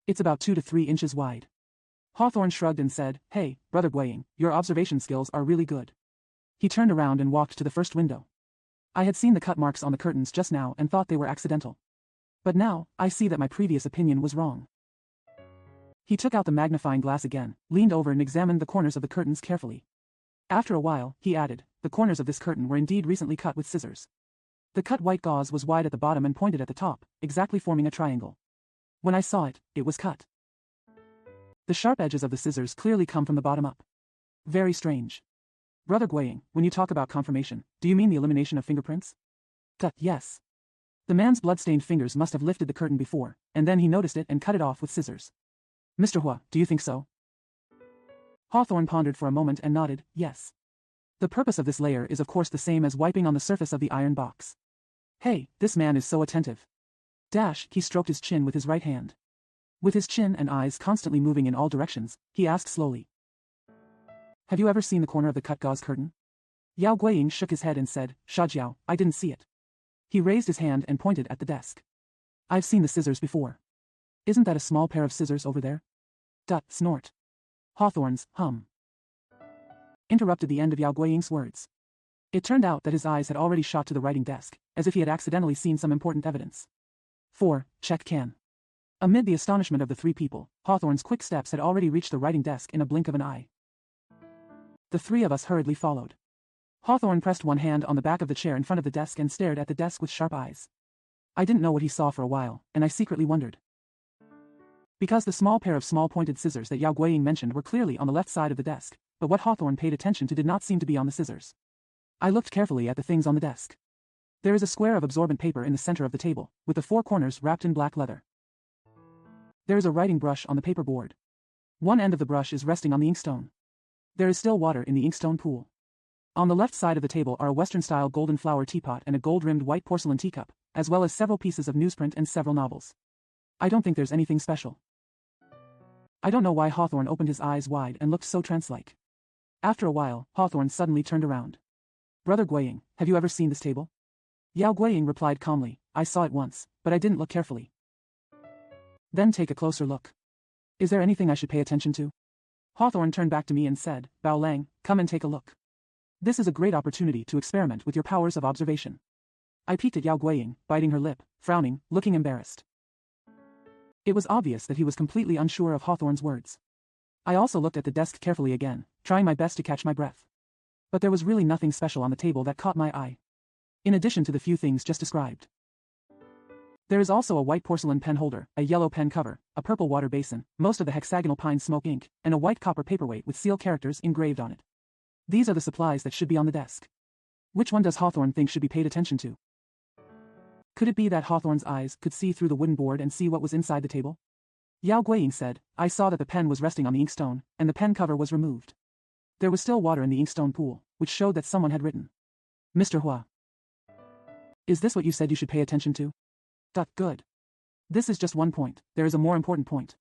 It's about 2 to 3 inches wide. Hawthorne shrugged and said, "Hey, Brother Guiying, your observation skills are really good." He turned around and walked to the first window. I had seen the cut marks on the curtains just now and thought they were accidental. But now, I see that my previous opinion was wrong. He took out the magnifying glass again, leaned over and examined the corners of the curtains carefully. After a while, he added, "The corners of this curtain were indeed recently cut with scissors. The cut white gauze was wide at the bottom and pointed at the top, exactly forming a triangle. When I saw it, it was cut. The sharp edges of the scissors clearly come from the bottom up. Very strange. Brother Guiying, when you talk about confirmation, do you mean the elimination of fingerprints?" Yes. The man's blood-stained fingers must have lifted the curtain before, and then he noticed it and cut it off with scissors. Mr. Hua, do you think so? Hawthorne pondered for a moment and nodded, yes. The purpose of this layer is of course the same as wiping on the surface of the iron box. Hey, this man is so attentive. He stroked his chin with his right hand. With his chin and eyes constantly moving in all directions, he asked slowly. Have you ever seen the corner of the cut gauze curtain? Yao Guiying shook his head and said, Shajiao, I didn't see it. He raised his hand and pointed at the desk. I've seen the scissors before. Isn't that a small pair of scissors over there? Snort. Hawthorne's hum interrupted the end of Yao Guiying's words. It turned out that his eyes had already shot to the writing desk, as if he had accidentally seen some important evidence. 4. Check can. Amid the astonishment of the three people, Hawthorne's quick steps had already reached the writing desk in a blink of an eye. The three of us hurriedly followed. Hawthorne pressed one hand on the back of the chair in front of the desk and stared at the desk with sharp eyes. I didn't know what he saw for a while, and I secretly wondered. Because the small pair of small pointed scissors that Yao Guiying mentioned were clearly on the left side of the desk, but what Hawthorne paid attention to did not seem to be on the scissors. I looked carefully at the things on the desk. There is a square of absorbent paper in the center of the table, with the four corners wrapped in black leather. There is a writing brush on the paper board. One end of the brush is resting on the inkstone. There is still water in the inkstone pool. On the left side of the table are a Western-style golden flower teapot and a gold-rimmed white porcelain teacup, as well as several pieces of newsprint and several novels. I don't think there's anything special. I don't know why Hawthorne opened his eyes wide and looked so trance-like. After a while, Hawthorne suddenly turned around. Brother Guiying, have you ever seen this table? Yao Guiying replied calmly, I saw it once, but I didn't look carefully. Then take a closer look. Is there anything I should pay attention to? Hawthorne turned back to me and said, Bao Lang, come and take a look. This is a great opportunity to experiment with your powers of observation. I peeked at Yao Guiying, biting her lip, frowning, looking embarrassed. It was obvious that he was completely unsure of Hawthorne's words. I also looked at the desk carefully again, trying my best to catch my breath. But there was really nothing special on the table that caught my eye. In addition to the few things just described. There is also a white porcelain pen holder, a yellow pen cover, a purple water basin, most of the hexagonal pine smoke ink, and a white copper paperweight with seal characters engraved on it. These are the supplies that should be on the desk. Which one does Hawthorne think should be paid attention to? Could it be that Hawthorne's eyes could see through the wooden board and see what was inside the table? Yao Guiying said, I saw that the pen was resting on the inkstone, and the pen cover was removed. There was still water in the inkstone pool, which showed that someone had written. Mr. Hua. Is this what you said you should pay attention to? Good. This is just one point, there is a more important point.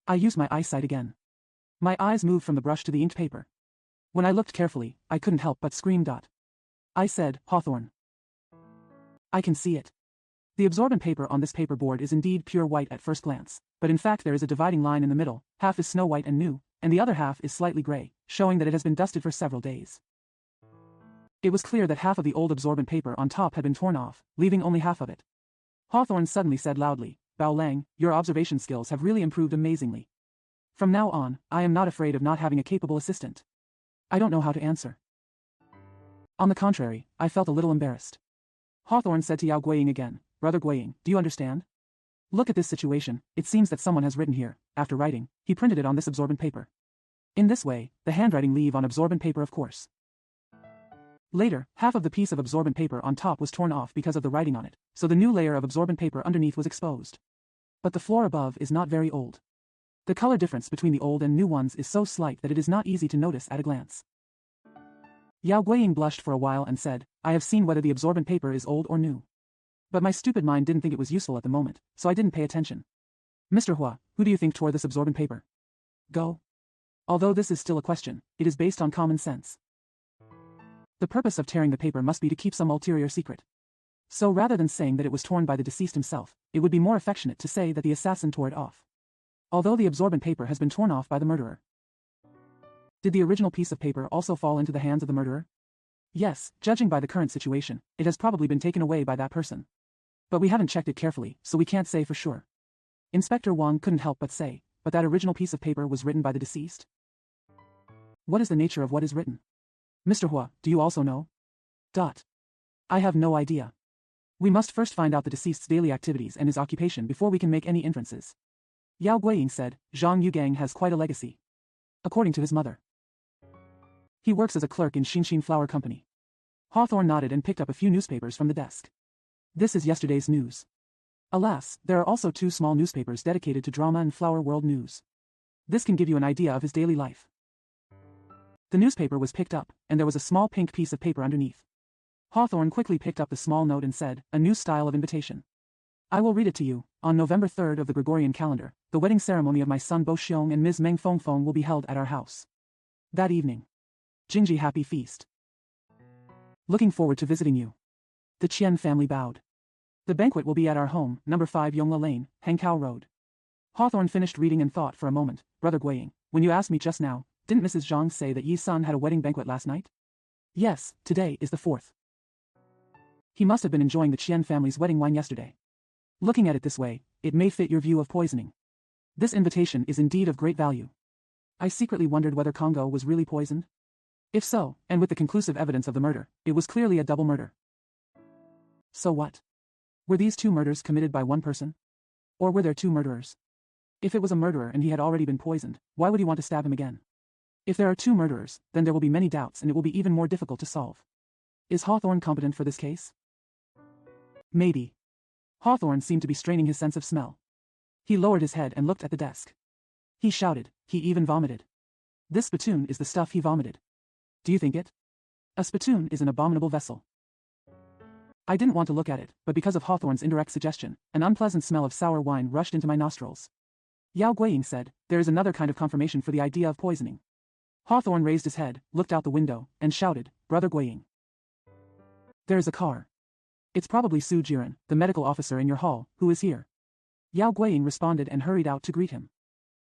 I used my eyesight again. My eyes moved from the brush to the inked paper. When I looked carefully, I couldn't help but scream. I said, Hawthorne. I can see it. The absorbent paper on this paper board is indeed pure white at first glance, but in fact there is a dividing line in the middle, half is snow white and new, and the other half is slightly gray, showing that it has been dusted for several days. It was clear that half of the old absorbent paper on top had been torn off, leaving only half of it. Hawthorne suddenly said loudly, Bao Lang, your observation skills have really improved amazingly. From now on, I am not afraid of not having a capable assistant. I don't know how to answer. On the contrary, I felt a little embarrassed. Hawthorne said to Yao Guiying again, Brother Guiying, do you understand? Look at this situation, it seems that someone has written here, after writing, he printed it on this absorbent paper. In this way, the handwriting leave on absorbent paper of course. Later, half of the piece of absorbent paper on top was torn off because of the writing on it, so the new layer of absorbent paper underneath was exposed. But the floor above is not very old. The color difference between the old and new ones is so slight that it is not easy to notice at a glance. Yao Guiying blushed for a while and said, I have seen whether the absorbent paper is old or new. But my stupid mind didn't think it was useful at the moment, so I didn't pay attention. Mr. Hua, who do you think tore this absorbent paper? Go. Although this is still a question, it is based on common sense. The purpose of tearing the paper must be to keep some ulterior secret. So rather than saying that it was torn by the deceased himself, it would be more affectionate to say that the assassin tore it off. Although the absorbent paper has been torn off by the murderer. Did the original piece of paper also fall into the hands of the murderer? Yes, judging by the current situation, it has probably been taken away by that person. But we haven't checked it carefully, so we can't say for sure. Inspector Wang couldn't help but say, but that original piece of paper was written by the deceased? What is the nature of what is written? Mr. Hua, do you also know? I have no idea. We must first find out the deceased's daily activities and his occupation before we can make any inferences. Yao Guiying said, Zhang Yugang has quite a legacy. According to his mother. He works as a clerk in Xinxin Flower Company. Hawthorne nodded and picked up a few newspapers from the desk. This is yesterday's news. Alas, there are also 2 small newspapers dedicated to drama and flower world news. This can give you an idea of his daily life. The newspaper was picked up, and there was a small pink piece of paper underneath. Hawthorne quickly picked up the small note and said, a new style of invitation. I will read it to you. On November 3rd of the Gregorian calendar, the wedding ceremony of my son Bo Xiong and Ms. Meng Fengfeng will be held at our house. That evening. Jingji happy feast. Looking forward to visiting you. The Qian family bowed. The banquet will be at our home, number 5 Yongla Lane, Hangkou Road. Hawthorne finished reading and thought for a moment. Brother Guiying, when you asked me just now, didn't Mrs. Zhang say that Yi's son had a wedding banquet last night? Yes, today is the 4th. He must have been enjoying the Qian family's wedding wine yesterday. Looking at it this way, it may fit your view of poisoning. This invitation is indeed of great value. I secretly wondered whether Congo was really poisoned. If so, and with the conclusive evidence of the murder, it was clearly a double murder. So what? Were these 2 murders committed by one person? Or were there 2 murderers? If it was a murderer and he had already been poisoned, why would he want to stab him again? If there are 2 murderers, then there will be many doubts and it will be even more difficult to solve. Is Hawthorne competent for this case? Maybe. Hawthorne seemed to be straining his sense of smell. He lowered his head and looked at the desk. He shouted, he even vomited. This spittoon is the stuff he vomited. Do you think it? A spittoon is an abominable vessel. I didn't want to look at it, but because of Hawthorne's indirect suggestion, an unpleasant smell of sour wine rushed into my nostrils. Yao Guiying said, there is another kind of confirmation for the idea of poisoning. Hawthorne raised his head, looked out the window, and shouted, Brother Guiying. There is a car. It's probably Su Jiren, the medical officer in your hall, who is here. Yao Guiying responded and hurried out to greet him.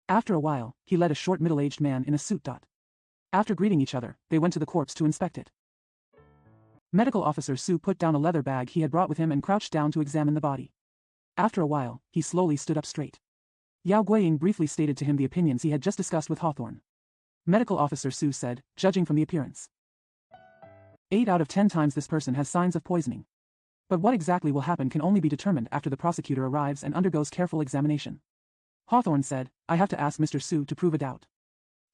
After a while, he led a short middle-aged man in a suit. After greeting each other, they went to the corpse to inspect it. Medical officer Su put down a leather bag he had brought with him and crouched down to examine the body. After a while, he slowly stood up straight. Yao Guiying briefly stated to him the opinions he had just discussed with Hawthorne. Medical officer Su said, judging from the appearance, 8 out of 10 times this person has signs of poisoning. But what exactly will happen can only be determined after the prosecutor arrives and undergoes careful examination. Hawthorne said, I have to ask Mr. Su to prove a doubt.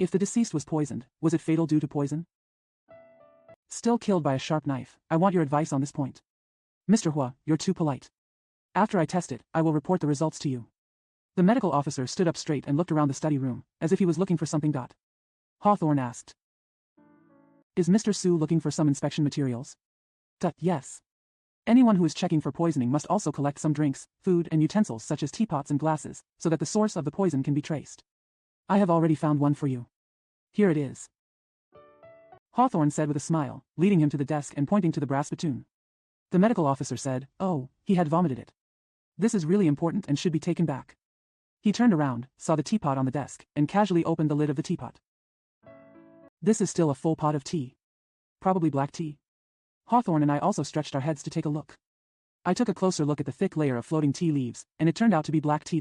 If the deceased was poisoned, was it fatal due to poison? Still killed by a sharp knife, I want your advice on this point. Mr. Hua, you're too polite. After I test it, I will report the results to you. The medical officer stood up straight and looked around the study room, as if he was looking for something. Hawthorne asked, is Mr. Su looking for some inspection materials? Yes. Anyone who is checking for poisoning must also collect some drinks, food and utensils such as teapots and glasses, so that the source of the poison can be traced. I have already found one for you. Here it is. Hawthorne said with a smile, leading him to the desk and pointing to the brass spittoon. The medical officer said, oh, he had vomited it. This is really important and should be taken back. He turned around, saw the teapot on the desk, and casually opened the lid of the teapot. This is still a full pot of tea. Probably black tea. Hawthorne and I also stretched our heads to take a look. I took a closer look at the thick layer of floating tea leaves, and it turned out to be black tea.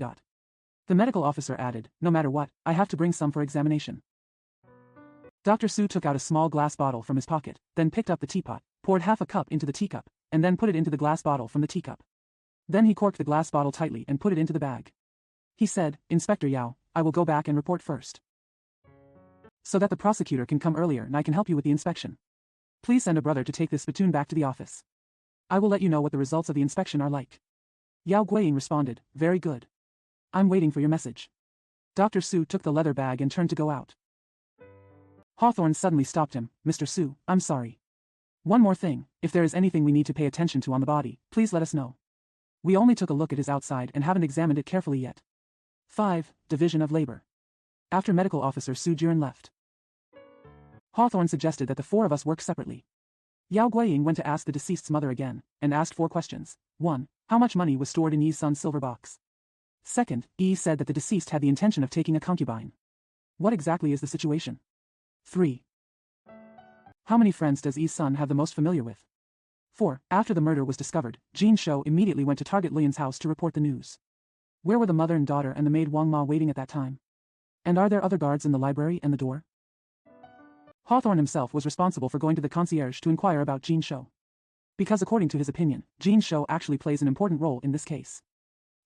The medical officer added, no matter what, I have to bring some for examination. Dr. Su took out a small glass bottle from his pocket, then picked up the teapot, poured half a cup into the teacup, and then put it into the glass bottle from the teacup. Then he corked the glass bottle tightly and put it into the bag. He said, Inspector Yao, I will go back and report first, so that the prosecutor can come earlier and I can help you with the inspection. Please send a brother to take this spittoon back to the office. I will let you know what the results of the inspection are like. Yao Guiying responded, very good. I'm waiting for your message. Dr. Su took the leather bag and turned to go out. Hawthorne suddenly stopped him, Mr. Su, I'm sorry. One more thing, if there is anything we need to pay attention to on the body, please let us know. We only took a look at his outside and haven't examined it carefully yet. 5. Division of Labor. After Medical Officer Su Jiren left, Hawthorne suggested that the 4 of us work separately. Yao Guiying went to ask the deceased's mother again, and asked 4 questions. 1. How much money was stored in Yi's son's silver box? 2. Yi said that the deceased had the intention of taking a concubine. What exactly is the situation? 3. How many friends does Yi's son have the most familiar with? 4. After the murder was discovered, Jin Shou immediately went to target Lian's house to report the news. Where were the mother and daughter and the maid Wang Ma waiting at that time? And are there other guards in the library and the door? Hawthorne himself was responsible for going to the concierge to inquire about Jin Shou, because according to his opinion, Jin Shou actually plays an important role in this case.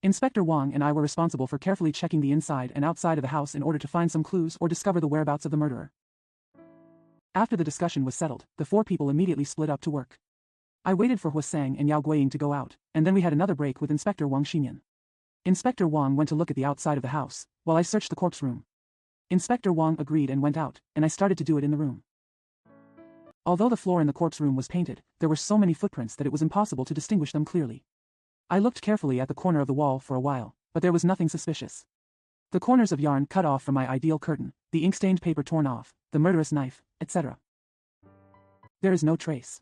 Inspector Wang and I were responsible for carefully checking the inside and outside of the house in order to find some clues or discover the whereabouts of the murderer. After the discussion was settled, the 4 people immediately split up to work. I waited for Hua Sang and Yao Guiying to go out, and then we had another break with Inspector Wang Xinyan. Inspector Wang went to look at the outside of the house, while I searched the corpse room. Inspector Wang agreed and went out, and I started to do it in the room. Although the floor in the corpse room was painted, there were so many footprints that it was impossible to distinguish them clearly. I looked carefully at the corner of the wall for a while, but there was nothing suspicious. The corners of yarn cut off from my ideal curtain, the ink-stained paper torn off, the murderous knife, etc. There is no trace.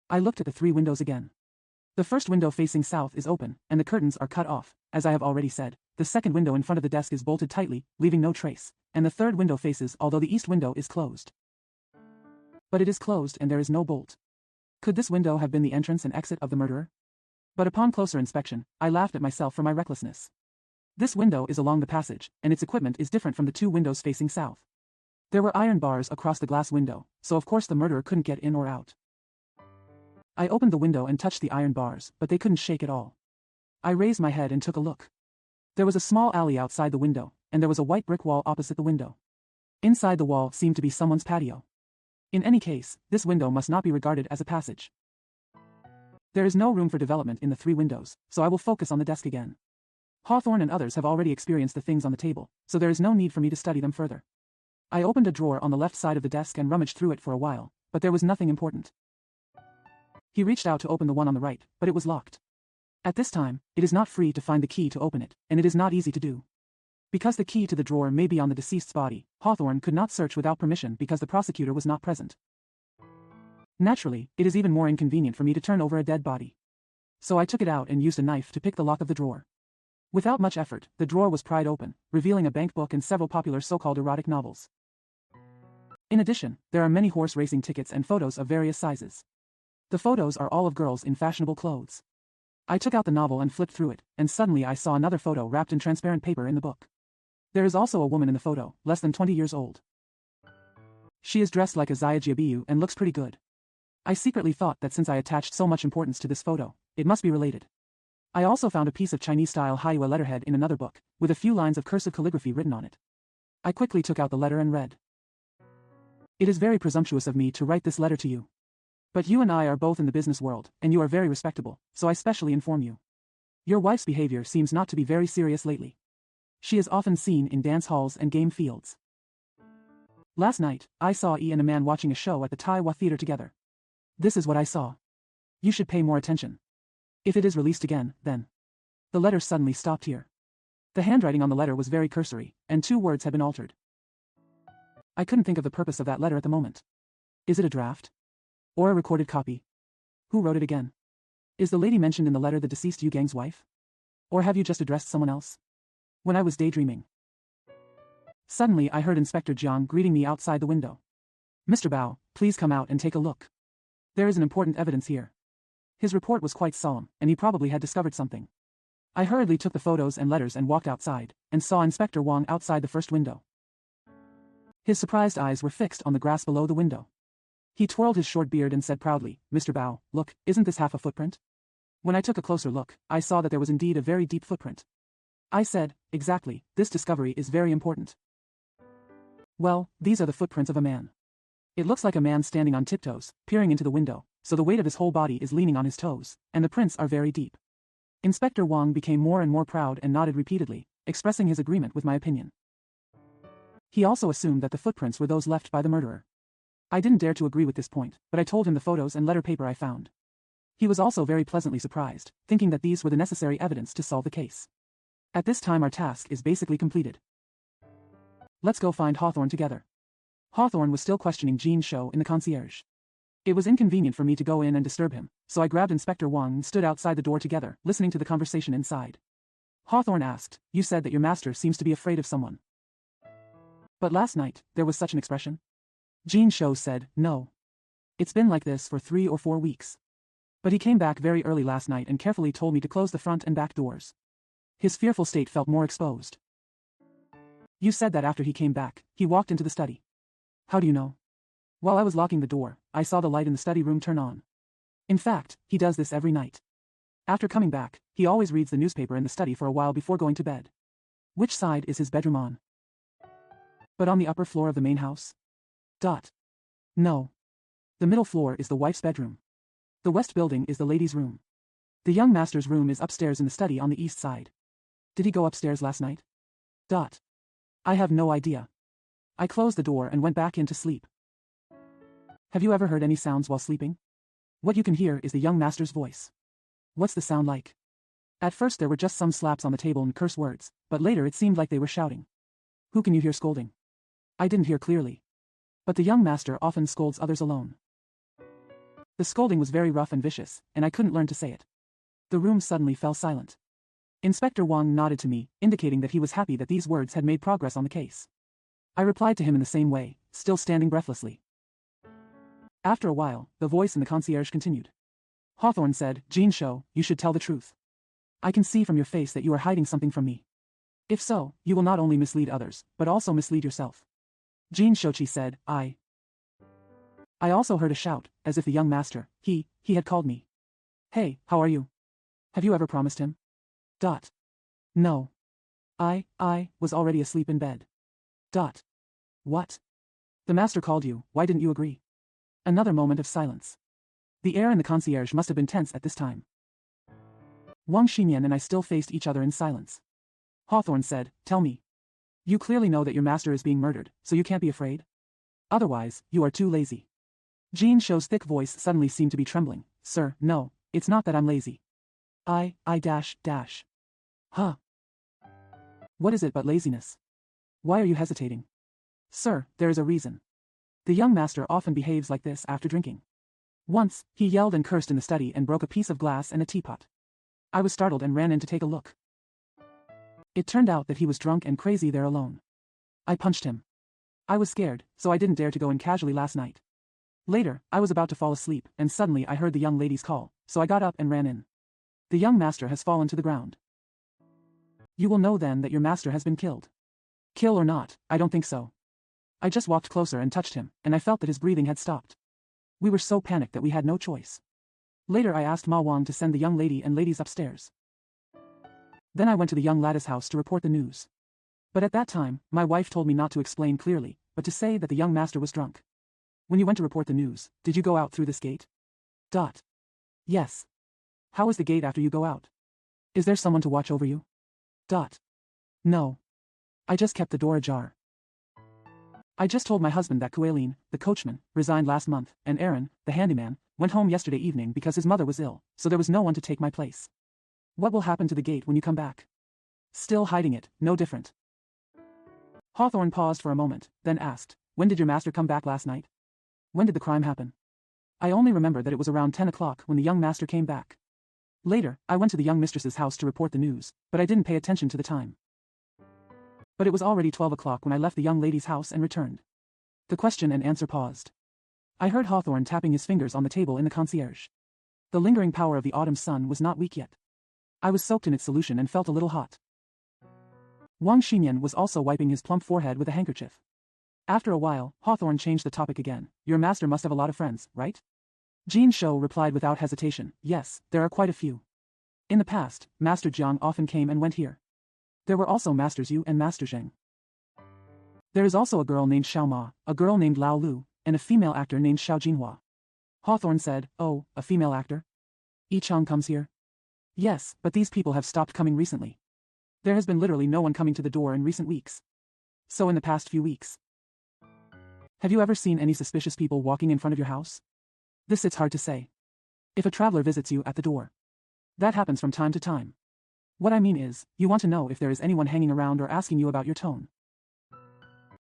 I looked at the 3 windows again. The first window facing south is open, and the curtains are cut off, as I have already said. The second window in front of the desk is bolted tightly, leaving no trace, and the third window faces, although the east window is closed. But it is closed and there is no bolt. Could this window have been the entrance and exit of the murderer? But upon closer inspection, I laughed at myself for my recklessness. This window is along the passage, and its equipment is different from the two windows facing south. There were iron bars across the glass window, so of course the murderer couldn't get in or out. I opened the window and touched the iron bars, but they couldn't shake at all. I raised my head and took a look. There was a small alley outside the window, and there was a white brick wall opposite the window. Inside the wall seemed to be someone's patio. In any case, this window must not be regarded as a passage. There is no room for development in the three windows, so I will focus on the desk again. Hawthorne and others have already experienced the things on the table, so there is no need for me to study them further. I opened a drawer on the left side of the desk and rummaged through it for a while, but there was nothing important. He reached out to open the one on the right, but it was locked. At this time, it is not free to find the key to open it, and it is not easy to do. Because the key to the drawer may be on the deceased's body, Hawthorne could not search without permission because the prosecutor was not present. Naturally, it is even more inconvenient for me to turn over a dead body. So I took it out and used a knife to pick the lock of the drawer. Without much effort, the drawer was pried open, revealing a bank book and several popular so-called erotic novels. In addition, there are many horse racing tickets and photos of various sizes. The photos are all of girls in fashionable clothes. I took out the novel and flipped through it, and suddenly I saw another photo wrapped in transparent paper in the book. There is also a woman in the photo, less than 20 years old. She is dressed like a Xiaojiabiyu and looks pretty good. I secretly thought that since I attached so much importance to this photo, it must be related. I also found a piece of Chinese-style Haiyue letterhead in another book, with a few lines of cursive calligraphy written on it. I quickly took out the letter and read. It is very presumptuous of me to write this letter to you. But you and I are both in the business world, and you are very respectable, so I specially inform you. Your wife's behavior seems not to be very serious lately. She is often seen in dance halls and game fields. Last night, I saw E and a man watching a show at the Taiwan Theater together. This is what I saw. You should pay more attention. If it is released again, then. The letter suddenly stopped here. The handwriting on the letter was very cursory, and 2 words had been altered. I couldn't think of the purpose of that letter at the moment. Is it a draft? Or a recorded copy? Who wrote it again? Is the lady mentioned in the letter the deceased Yu Gang's wife? Or have you just addressed someone else? When I was daydreaming. Suddenly I heard Inspector Jiang greeting me outside the window. Mr. Bao, please come out and take a look. There is an important evidence here. His report was quite solemn, and he probably had discovered something. I hurriedly took the photos and letters and walked outside, and saw Inspector Wang outside the first window. His surprised eyes were fixed on the grass below the window. He twirled his short beard and said proudly, Mr. Bao, look, isn't this half a footprint? When I took a closer look, I saw that there was indeed a very deep footprint. I said, exactly, this discovery is very important. Well, these are the footprints of a man. It looks like a man standing on tiptoes, peering into the window, so the weight of his whole body is leaning on his toes, and the prints are very deep. Inspector Wang became more and more proud and nodded repeatedly, expressing his agreement with my opinion. He also assumed that the footprints were those left by the murderer. I didn't dare to agree with this point, but I told him the photos and letter paper I found. He was also very pleasantly surprised, thinking that these were the necessary evidence to solve the case. At this time our task is basically completed. Let's go find Hawthorne together. Hawthorne was still questioning Jean Shou in the concierge. It was inconvenient for me to go in and disturb him, so I grabbed Inspector Wang and stood outside the door together, listening to the conversation inside. Hawthorne asked, you said that your master seems to be afraid of someone. But last night, there was such an expression. Jean Shou said, no. It's been like this for 3 or 4 weeks. But he came back very early last night and carefully told me to close the front and back doors. His fearful state felt more exposed. You said that after he came back, he walked into the study. How do you know? While I was locking the door, I saw the light in the study room turn on. In fact, he does this every night. After coming back, he always reads the newspaper in the study for a while before going to bed. Which side is his bedroom on? But on the upper floor of the main house? No. The middle floor is the wife's bedroom. The west building is the lady's room. The young master's room is upstairs in the study on the east side. Did he go upstairs last night? I have no idea. I closed the door and went back in to sleep. Have you ever heard any sounds while sleeping? What you can hear is the young master's voice. What's the sound like? At first there were just some slaps on the table and curse words, but later it seemed like they were shouting. Who can you hear scolding? I didn't hear clearly. But the young master often scolds others alone. The scolding was very rough and vicious, and I couldn't learn to say it. The room suddenly fell silent. Inspector Wang nodded to me, indicating that he was happy that these words had made progress on the case. I replied to him in the same way, still standing breathlessly. After a while, the voice in the concierge continued. Hawthorne said, Jean Shou, you should tell the truth. I can see from your face that you are hiding something from me. If so, you will not only mislead others, but also mislead yourself. Jean Shouqi said, I also heard a shout, as if the young master, he had called me. Hey, how are you? Have you ever promised him? No. I was already asleep in bed. What? The master called you, why didn't you agree? Another moment of silence. The air in the concierge must have been tense at this time. Wang Ximian and I still faced each other in silence. Hawthorne said, tell me. You clearly know that your master is being murdered, so you can't be afraid? Otherwise, you are too lazy. Jean Shou's thick voice suddenly seemed to be trembling. Sir, no, it's not that I'm lazy. I. Huh. What is it but laziness? Why are you hesitating? Sir, there is a reason. The young master often behaves like this after drinking. Once, he yelled and cursed in the study and broke a piece of glass and a teapot. I was startled and ran in to take a look. It turned out that he was drunk and crazy there alone. I punched him. I was scared, so I didn't dare to go in casually last night. Later, I was about to fall asleep, and suddenly I heard the young lady's call, so I got up and ran in. The young master has fallen to the ground. You will know then that your master has been killed. Kill or not, I don't think so. I just walked closer and touched him, and I felt that his breathing had stopped. We were so panicked that we had no choice. Later I asked Ma Wang to send the young lady and ladies upstairs. Then I went to the young lad's house to report the news. But at that time, my wife told me not to explain clearly, but to say that the young master was drunk. When you went to report the news, did you go out through this gate? Yes. How is the gate after you go out? Is there someone to watch over you? No. I just kept the door ajar. I just told my husband that Kuelin, the coachman, resigned last month, and Aaron, the handyman, went home yesterday evening because his mother was ill, so there was no one to take my place. What will happen to the gate when you come back? Still hiding it, no different. Hawthorne paused for a moment, then asked, when did your master come back last night? When did the crime happen? I only remember that it was around 10 o'clock when the young master came back. Later, I went to the young mistress's house to report the news, but I didn't pay attention to the time. But it was already 12 o'clock when I left the young lady's house and returned. The question and answer paused. I heard Hawthorne tapping his fingers on the table in the concierge. The lingering power of the autumn sun was not weak yet. I was soaked in its solution and felt a little hot. Wang Ximian was also wiping his plump forehead with a handkerchief. After a while, Hawthorne changed the topic again. Your master must have a lot of friends, right? Jean Shou replied without hesitation, yes, there are quite a few. In the past, Master Jiang often came and went here. There were also Masters Yu and Master Zheng. There is also a girl named Xiao Ma, a girl named Lao Lu, and a female actor named Xiao Jinhua. Hawthorne said, oh, a female actor? Yi Chang comes here? Yes, but these people have stopped coming recently. There has been literally no one coming to the door in recent weeks. So in the past few weeks. Have you ever seen any suspicious people walking in front of your house? This it's hard to say. If a traveler visits you at the door. That happens from time to time. What I mean is, you want to know if there is anyone hanging around or asking you about your tone.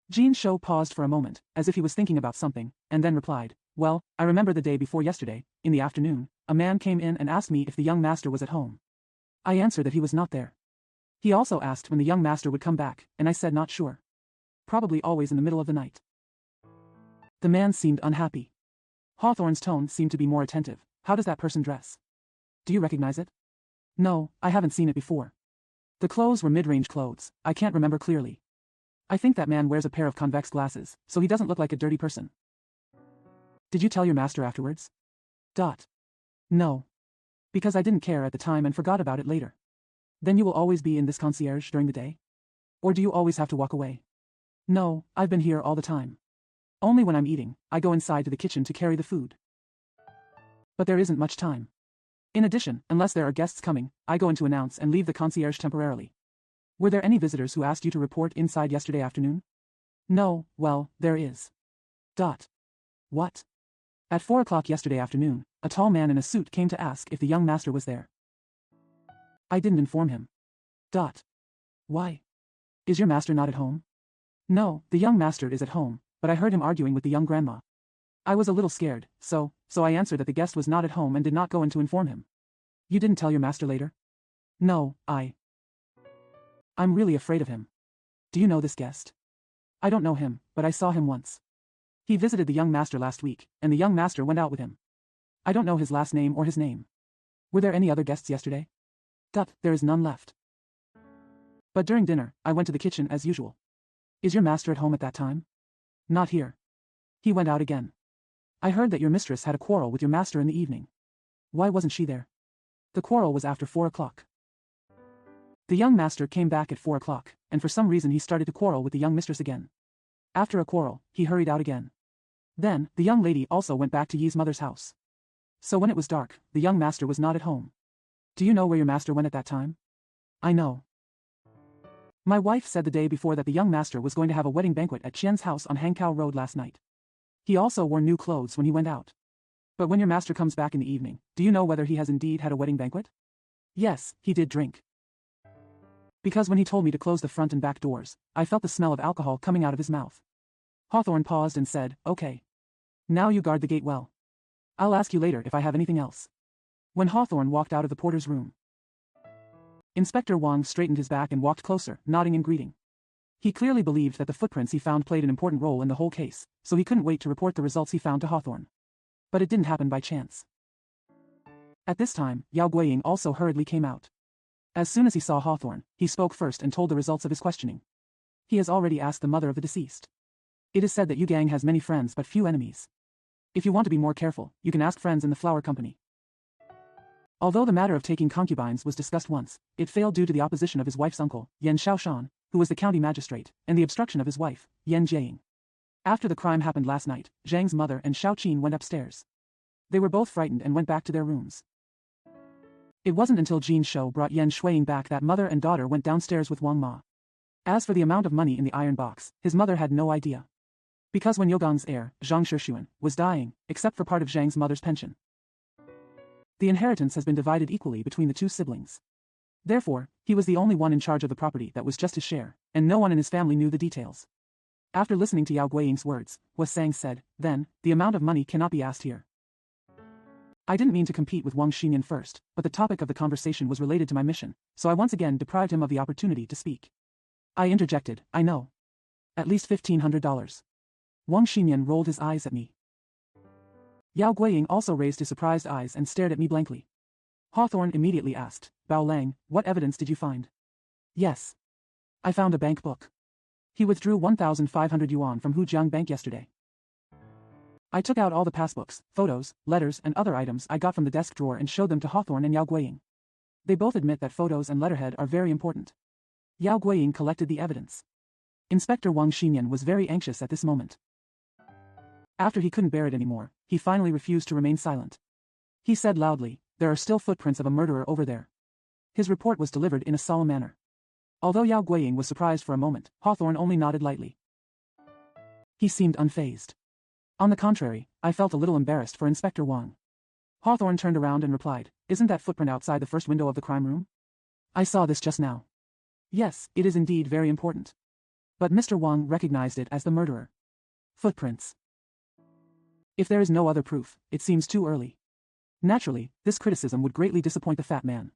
Jean Shou paused for a moment, as if he was thinking about something, and then replied, well, I remember the day before yesterday, in the afternoon, a man came in and asked me if the young master was at home. I answered that he was not there. He also asked when the young master would come back, and I said not sure. Probably always in the middle of the night. The man seemed unhappy. Hawthorne's tone seemed to be more attentive. How does that person dress? Do you recognize it? No, I haven't seen it before. The clothes were mid-range clothes, I can't remember clearly. I think that man wears a pair of convex glasses, so he doesn't look like a dirty person. Did you tell your master afterwards? No. Because I didn't care at the time and forgot about it later. Then you will always be in this concierge during the day? Or do you always have to walk away? No, I've been here all the time. Only when I'm eating, I go inside to the kitchen to carry the food. But there isn't much time. In addition, unless there are guests coming, I go in to announce and leave the concierge temporarily. Were there any visitors who asked you to report inside yesterday afternoon? No, well, there is. What? At 4 o'clock yesterday afternoon, a tall man in a suit came to ask if the young master was there. I didn't inform him. Why? Is your master not at home? No, the young master is at home, but I heard him arguing with the young grandma. I was a little scared, so I answered that the guest was not at home and did not go in to inform him. You didn't tell your master later? No, I'm really afraid of him. Do you know this guest? I don't know him, but I saw him once. He visited the young master last week, and the young master went out with him. I don't know his last name or his name. Were there any other guests yesterday? There is none left. But during dinner, I went to the kitchen as usual. Is your master at home at that time? Not here. He went out again. I heard that your mistress had a quarrel with your master in the evening. Why wasn't she there? The quarrel was after 4 o'clock. The young master came back at 4 o'clock, and for some reason he started to quarrel with the young mistress again. After a quarrel, he hurried out again. Then, the young lady also went back to Yi's mother's house. So when it was dark, the young master was not at home. Do you know where your master went at that time? I know. My wife said the day before that the young master was going to have a wedding banquet at Qian's house on Hangkou Road last night. He also wore new clothes when he went out. But when your master comes back in the evening, do you know whether he has indeed had a wedding banquet? Yes, he did drink. Because when he told me to close the front and back doors, I felt the smell of alcohol coming out of his mouth. Hawthorne paused and said, Okay. Now you guard the gate well. I'll ask you later if I have anything else. When Hawthorne walked out of the porter's room, Inspector Wang straightened his back and walked closer, nodding in greeting. He clearly believed that the footprints he found played an important role in the whole case, so he couldn't wait to report the results he found to Hawthorne. But it didn't happen by chance. At this time, Yao Guiying also hurriedly came out. As soon as he saw Hawthorne, he spoke first and told the results of his questioning. He has already asked the mother of the deceased. It is said that Yu Gang has many friends but few enemies. If you want to be more careful, you can ask friends in the flower company. Although the matter of taking concubines was discussed once, it failed due to the opposition of his wife's uncle, Yan Shaoshan, who was the county magistrate, and the obstruction of his wife, Yan Jiaying. After the crime happened last night, Zhang's mother and Shao Qin went upstairs. They were both frightened and went back to their rooms. It wasn't until Jin Shou brought Yan Shuiying back that mother and daughter went downstairs with Wang Ma. As for the amount of money in the iron box, his mother had no idea. Because when Yougang's heir, Zhang Shixuan, was dying, except for part of Zhang's mother's pension, the inheritance has been divided equally between the two siblings. Therefore, he was the only one in charge of the property that was just his share, and no one in his family knew the details. After listening to Yao Guiying's words, Hua Sang said, Then, the amount of money cannot be asked here. I didn't mean to compete with Wang Xinyan first, but the topic of the conversation was related to my mission, so I once again deprived him of the opportunity to speak. I interjected, I know. At least $1,500. Wang Xinyan rolled his eyes at me. Yao Guiying also raised his surprised eyes and stared at me blankly. Hawthorne immediately asked, Bao Lang, what evidence did you find? Yes. I found a bank book. He withdrew 1,500 yuan from Hujiang Bank yesterday. I took out all the passbooks, photos, letters and other items I got from the desk drawer and showed them to Hawthorne and Yao Guiying. They both admit that photos and letterhead are very important. Yao Guiying collected the evidence. Inspector Wang Xinyan was very anxious at this moment. After he couldn't bear it anymore, he finally refused to remain silent. He said loudly, There are still footprints of a murderer over there. His report was delivered in a solemn manner. Although Yao Guiying was surprised for a moment, Hawthorne only nodded lightly. He seemed unfazed. On the contrary, I felt a little embarrassed for Inspector Wang. Hawthorne turned around and replied, Isn't that footprint outside the first window of the crime room? I saw this just now. Yes, it is indeed very important. But Mr. Wang recognized it as the murderer. Footprints. If there is no other proof, it seems too early. Naturally, this criticism would greatly disappoint the fat man.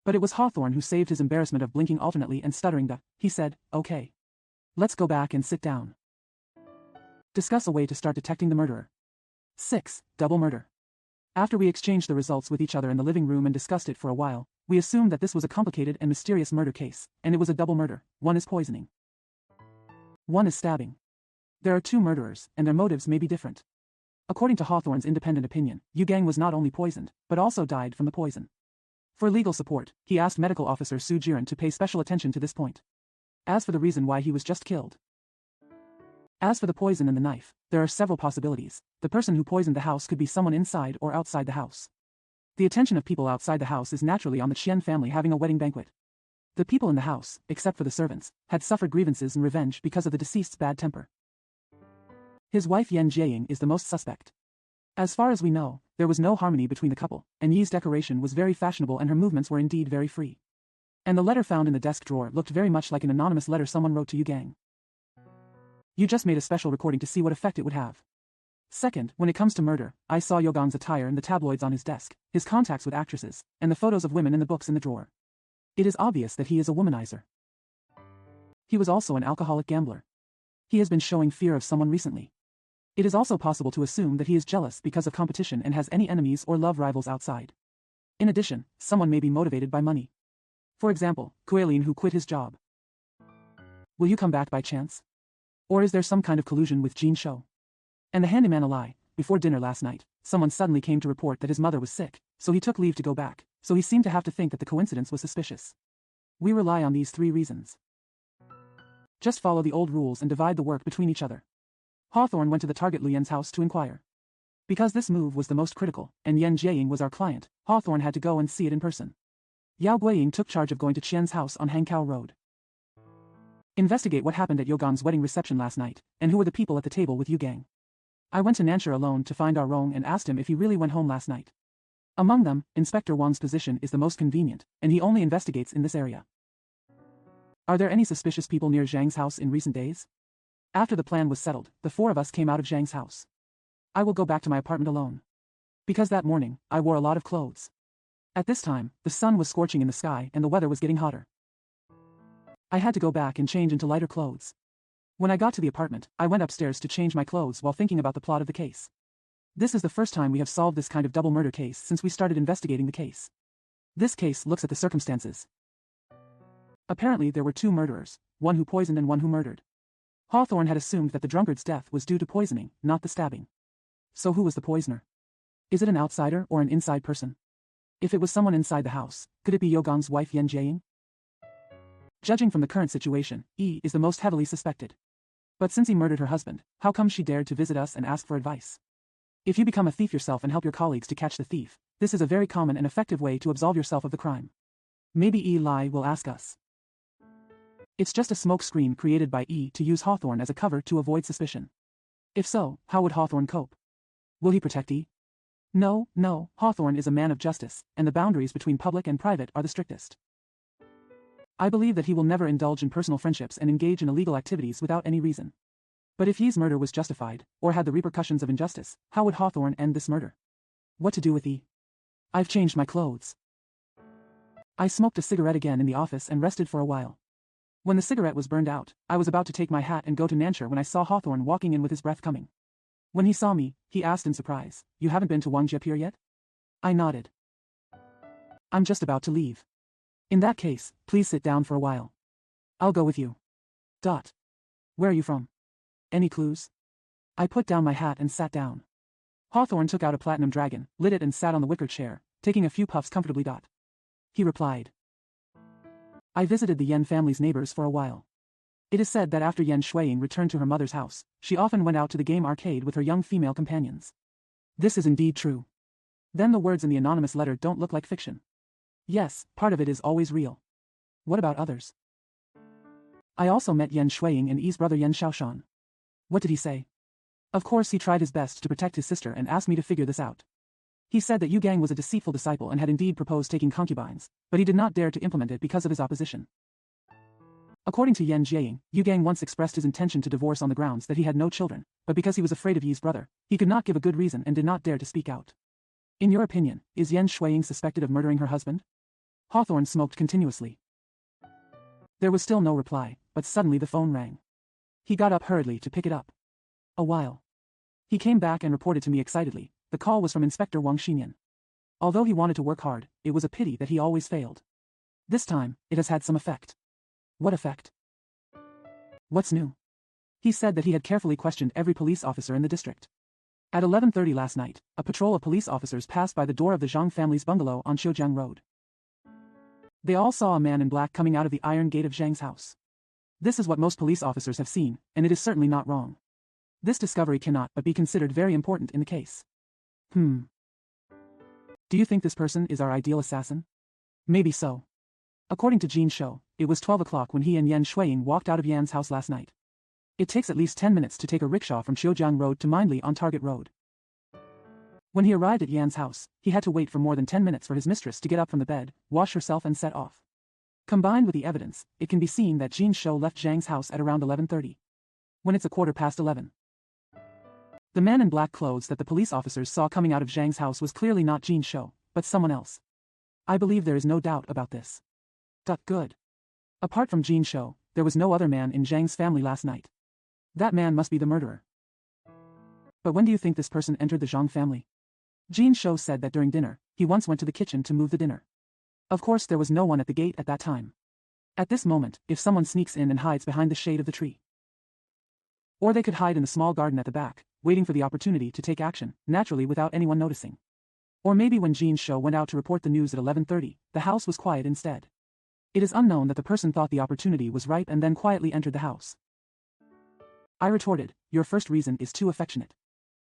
But it was Hawthorne who saved his embarrassment of blinking alternately and stuttering he said, Okay. Let's go back and sit down. Discuss a way to start detecting the murderer. 6. Double murder. After we exchanged the results with each other in the living room and discussed it for a while, we assumed that this was a complicated and mysterious murder case, and it was a double murder. One is poisoning. One is stabbing. There are two murderers, and their motives may be different. According to Hawthorne's independent opinion, Yu Gang was not only poisoned, but also died from the poison. For legal support, he asked medical officer Su Jiren to pay special attention to this point. As for the reason why he was just killed. As for the poison and the knife, there are several possibilities. The person who poisoned the house could be someone inside or outside the house. The attention of people outside the house is naturally on the Qian family having a wedding banquet. The people in the house, except for the servants, had suffered grievances and revenge because of the deceased's bad temper. His wife Yan Jiaying is the most suspect. As far as we know, there was no harmony between the couple, and Yi's decoration was very fashionable and her movements were indeed very free. And the letter found in the desk drawer looked very much like an anonymous letter someone wrote to Yu Gang. You just made a special recording to see what effect it would have. Second, when it comes to murder, I saw Yogang's attire in the tabloids on his desk, his contacts with actresses, and the photos of women in the books in the drawer. It is obvious that he is a womanizer. He was also an alcoholic gambler. He has been showing fear of someone recently. It is also possible to assume that he is jealous because of competition and has any enemies or love rivals outside. In addition, someone may be motivated by money. For example, Kuelin, who quit his job. Will you come back by chance? Or is there some kind of collusion with Jin Shou? And the handyman a lie. Before dinner last night, someone suddenly came to report that his mother was sick, so he took leave to go back, so he seemed to have to think that the coincidence was suspicious. We rely on these 3 reasons. Just follow the old rules and divide the work between each other. Hawthorne went to the target Lu Yan's house to inquire. Because this move was the most critical, and Yan Jiaying was our client, Hawthorne had to go and see it in person. Yao Guiying took charge of going to Qian's house on Hangkou Road. Investigate what happened at Yogang's wedding reception last night, and who were the people at the table with Yu Gang. I went to Nanshur alone to find our Rong and asked him if he really went home last night. Among them, Inspector Wang's position is the most convenient, and he only investigates in this area. Are there any suspicious people near Zhang's house in recent days? After the plan was settled, the 4 of us came out of Zhang's house. I will go back to my apartment alone. Because that morning, I wore a lot of clothes. At this time, the sun was scorching in the sky and the weather was getting hotter. I had to go back and change into lighter clothes. When I got to the apartment, I went upstairs to change my clothes while thinking about the plot of the case. This is the first time we have solved this kind of double murder case since we started investigating the case. This case looks at the circumstances. Apparently there were 2 murderers, one who poisoned and one who murdered. Hawthorne had assumed that the drunkard's death was due to poisoning, not the stabbing. So who was the poisoner? Is it an outsider or an inside person? If it was someone inside the house, could it be Yogang's wife Yan Jiaying? Judging from the current situation, Yi is the most heavily suspected. But since he murdered her husband, how come she dared to visit us and ask for advice? If you become a thief yourself and help your colleagues to catch the thief, this is a very common and effective way to absolve yourself of the crime. Maybe Yi Lai will ask us. It's just a smoke screen created by Yi to use Hawthorne as a cover to avoid suspicion. If so, how would Hawthorne cope? Will he protect Yi? No, Hawthorne is a man of justice, and the boundaries between public and private are the strictest. I believe that he will never indulge in personal friendships and engage in illegal activities without any reason. But if Yi's murder was justified, or had the repercussions of injustice, how would Hawthorne end this murder? What to do with Yi? I've changed my clothes. I smoked a cigarette again in the office and rested for a while. When the cigarette was burned out, I was about to take my hat and go to Nanshur when I saw Hawthorne walking in with his breath coming. When he saw me, he asked in surprise, "You haven't been to Wangjie Pier yet?" I nodded. "I'm just about to leave. In that case, please sit down for a while. I'll go with you. Where are you from? Any clues?" I put down my hat and sat down. Hawthorne took out a platinum dragon, lit it and sat on the wicker chair, taking a few puffs comfortably. He replied, "I visited the Yen family's neighbors for a while. It is said that after Yan Shuiying returned to her mother's house, she often went out to the game arcade with her young female companions. This is indeed true. Then the words in the anonymous letter don't look like fiction. Yes, part of it is always real. What about others? I also met Yan Shuiying and Yi's brother Yan Xiaoshan. What did he say? Of course he tried his best to protect his sister and asked me to figure this out. He said that Yu Gang was a deceitful disciple and had indeed proposed taking concubines, but he did not dare to implement it because of his opposition. According to Yan Jiaying, Yu Gang once expressed his intention to divorce on the grounds that he had no children, but because he was afraid of Yi's brother, he could not give a good reason and did not dare to speak out. In your opinion, is Yan Shuiying suspected of murdering her husband? Hawthorne smoked continuously. There was still no reply, but suddenly the phone rang. He got up hurriedly to pick it up. A while. He came back and reported to me excitedly. The call was from Inspector Wang Xinyan. Although he wanted to work hard, it was a pity that he always failed. This time, it has had some effect. What effect? What's new? He said that he had carefully questioned every police officer in the district. At 11:30 last night, a patrol of police officers passed by the door of the Zhang family's bungalow on Xiujiang Road. They all saw a man in black coming out of the iron gate of Zhang's house. This is what most police officers have seen, and it is certainly not wrong. This discovery cannot but be considered very important in the case. Do you think this person is our ideal assassin? Maybe so. According to Jin Shou, it was 12 o'clock when he and Yan Shuiying walked out of Yan's house last night. It takes at least 10 minutes to take a rickshaw from Xiujiang Road to Mindli on Target Road. When he arrived at Yan's house, he had to wait for more than 10 minutes for his mistress to get up from the bed, wash herself and set off. Combined with the evidence, it can be seen that Jin Shou left Zhang's house at around 11:30. When it's 11:15. The man in black clothes that the police officers saw coming out of Zhang's house was clearly not Jin Shou, but someone else. I believe there is no doubt about this. Good. Apart from Jin Shou, there was no other man in Zhang's family last night. That man must be the murderer. But when do you think this person entered the Zhang family? Jin Shou said that during dinner, he once went to the kitchen to move the dinner. Of course there was no one at the gate at that time. At this moment, if someone sneaks in and hides behind the shade of the tree. Or they could hide in the small garden at the back, waiting for the opportunity to take action, naturally without anyone noticing. Or maybe when Jin Shou went out to report the news at 11:30, the house was quiet instead. It is unknown that the person thought the opportunity was ripe and then quietly entered the house. I retorted, your first reason is too affectionate.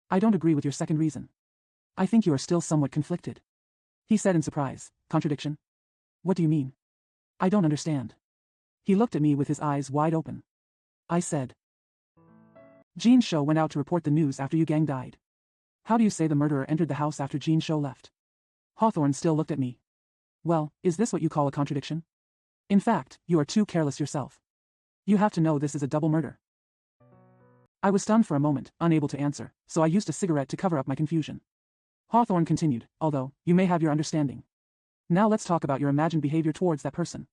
I don't agree with your second reason. I think you are still somewhat conflicted. He said in surprise, contradiction? What do you mean? I don't understand. He looked at me with his eyes wide open. I said. Jin Shou went out to report the news after Yu Gang died. How do you say the murderer entered the house after Jin Shou left? Hawthorne still looked at me. Well, is this what you call a contradiction? In fact, you are too careless yourself. You have to know this is a double murder. I was stunned for a moment, unable to answer, so I used a cigarette to cover up my confusion. Hawthorne continued, although, you may have your understanding. Now let's talk about your imagined behavior towards that person.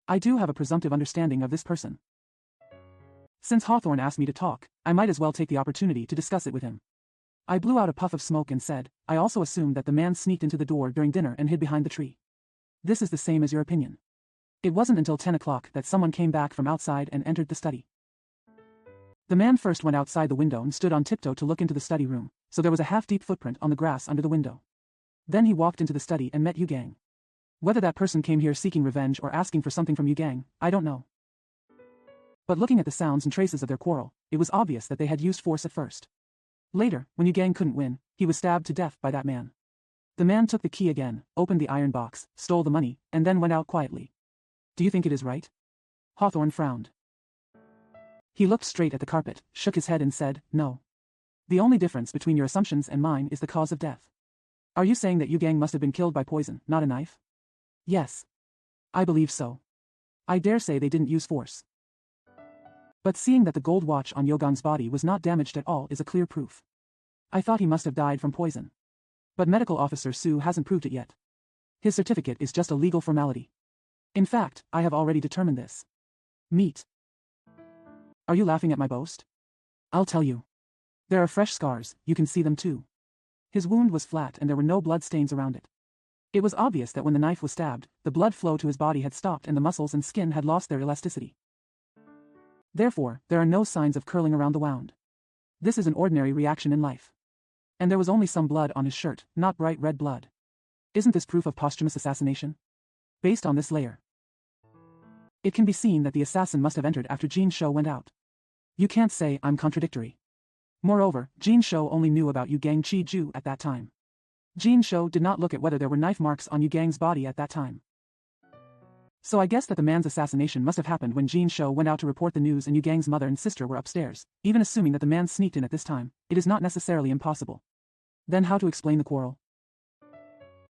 I do have a presumptive understanding of this person. Since Hawthorne asked me to talk, I might as well take the opportunity to discuss it with him. I blew out a puff of smoke and said, I also assumed that the man sneaked into the door during dinner and hid behind the tree. This is the same as your opinion. It wasn't until 10 o'clock that someone came back from outside and entered the study. The man first went outside the window and stood on tiptoe to look into the study room, so there was a half-deep footprint on the grass under the window. Then he walked into the study and met Yu Gang. Whether that person came here seeking revenge or asking for something from Yu Gang, I don't know. But looking at the sounds and traces of their quarrel, it was obvious that they had used force at first. Later, when Yu Gang couldn't win, he was stabbed to death by that man. The man took the key again, opened the iron box, stole the money, and then went out quietly. Do you think it is right? Hawthorne frowned. He looked straight at the carpet, shook his head and said, no. The only difference between your assumptions and mine is the cause of death. Are you saying that Yu Gang must have been killed by poison, not a knife? Yes. I believe so. I dare say they didn't use force. But seeing that the gold watch on Yogang's body was not damaged at all is a clear proof. I thought he must have died from poison. But Medical Officer Su hasn't proved it yet. His certificate is just a legal formality. In fact, I have already determined this. Meet. Are you laughing at my boast? I'll tell you. There are fresh scars, you can see them too. His wound was flat and there were no blood stains around it. It was obvious that when the knife was stabbed, the blood flow to his body had stopped and the muscles and skin had lost their elasticity. Therefore, there are no signs of curling around the wound. This is an ordinary reaction in life. And there was only some blood on his shirt, not bright red blood. Isn't this proof of posthumous assassination? Based on this layer, it can be seen that the assassin must have entered after Jin Shou went out. You can't say I'm contradictory. Moreover, Jin Shou only knew about Yu Gang Chi Ju at that time. Jin Shou did not look at whether there were knife marks on Yu Gang's body at that time. So I guess that the man's assassination must have happened when Jin Shou went out to report the news and Yu Gang's mother and sister were upstairs. Even assuming that the man sneaked in at this time, it is not necessarily impossible. Then how to explain the quarrel?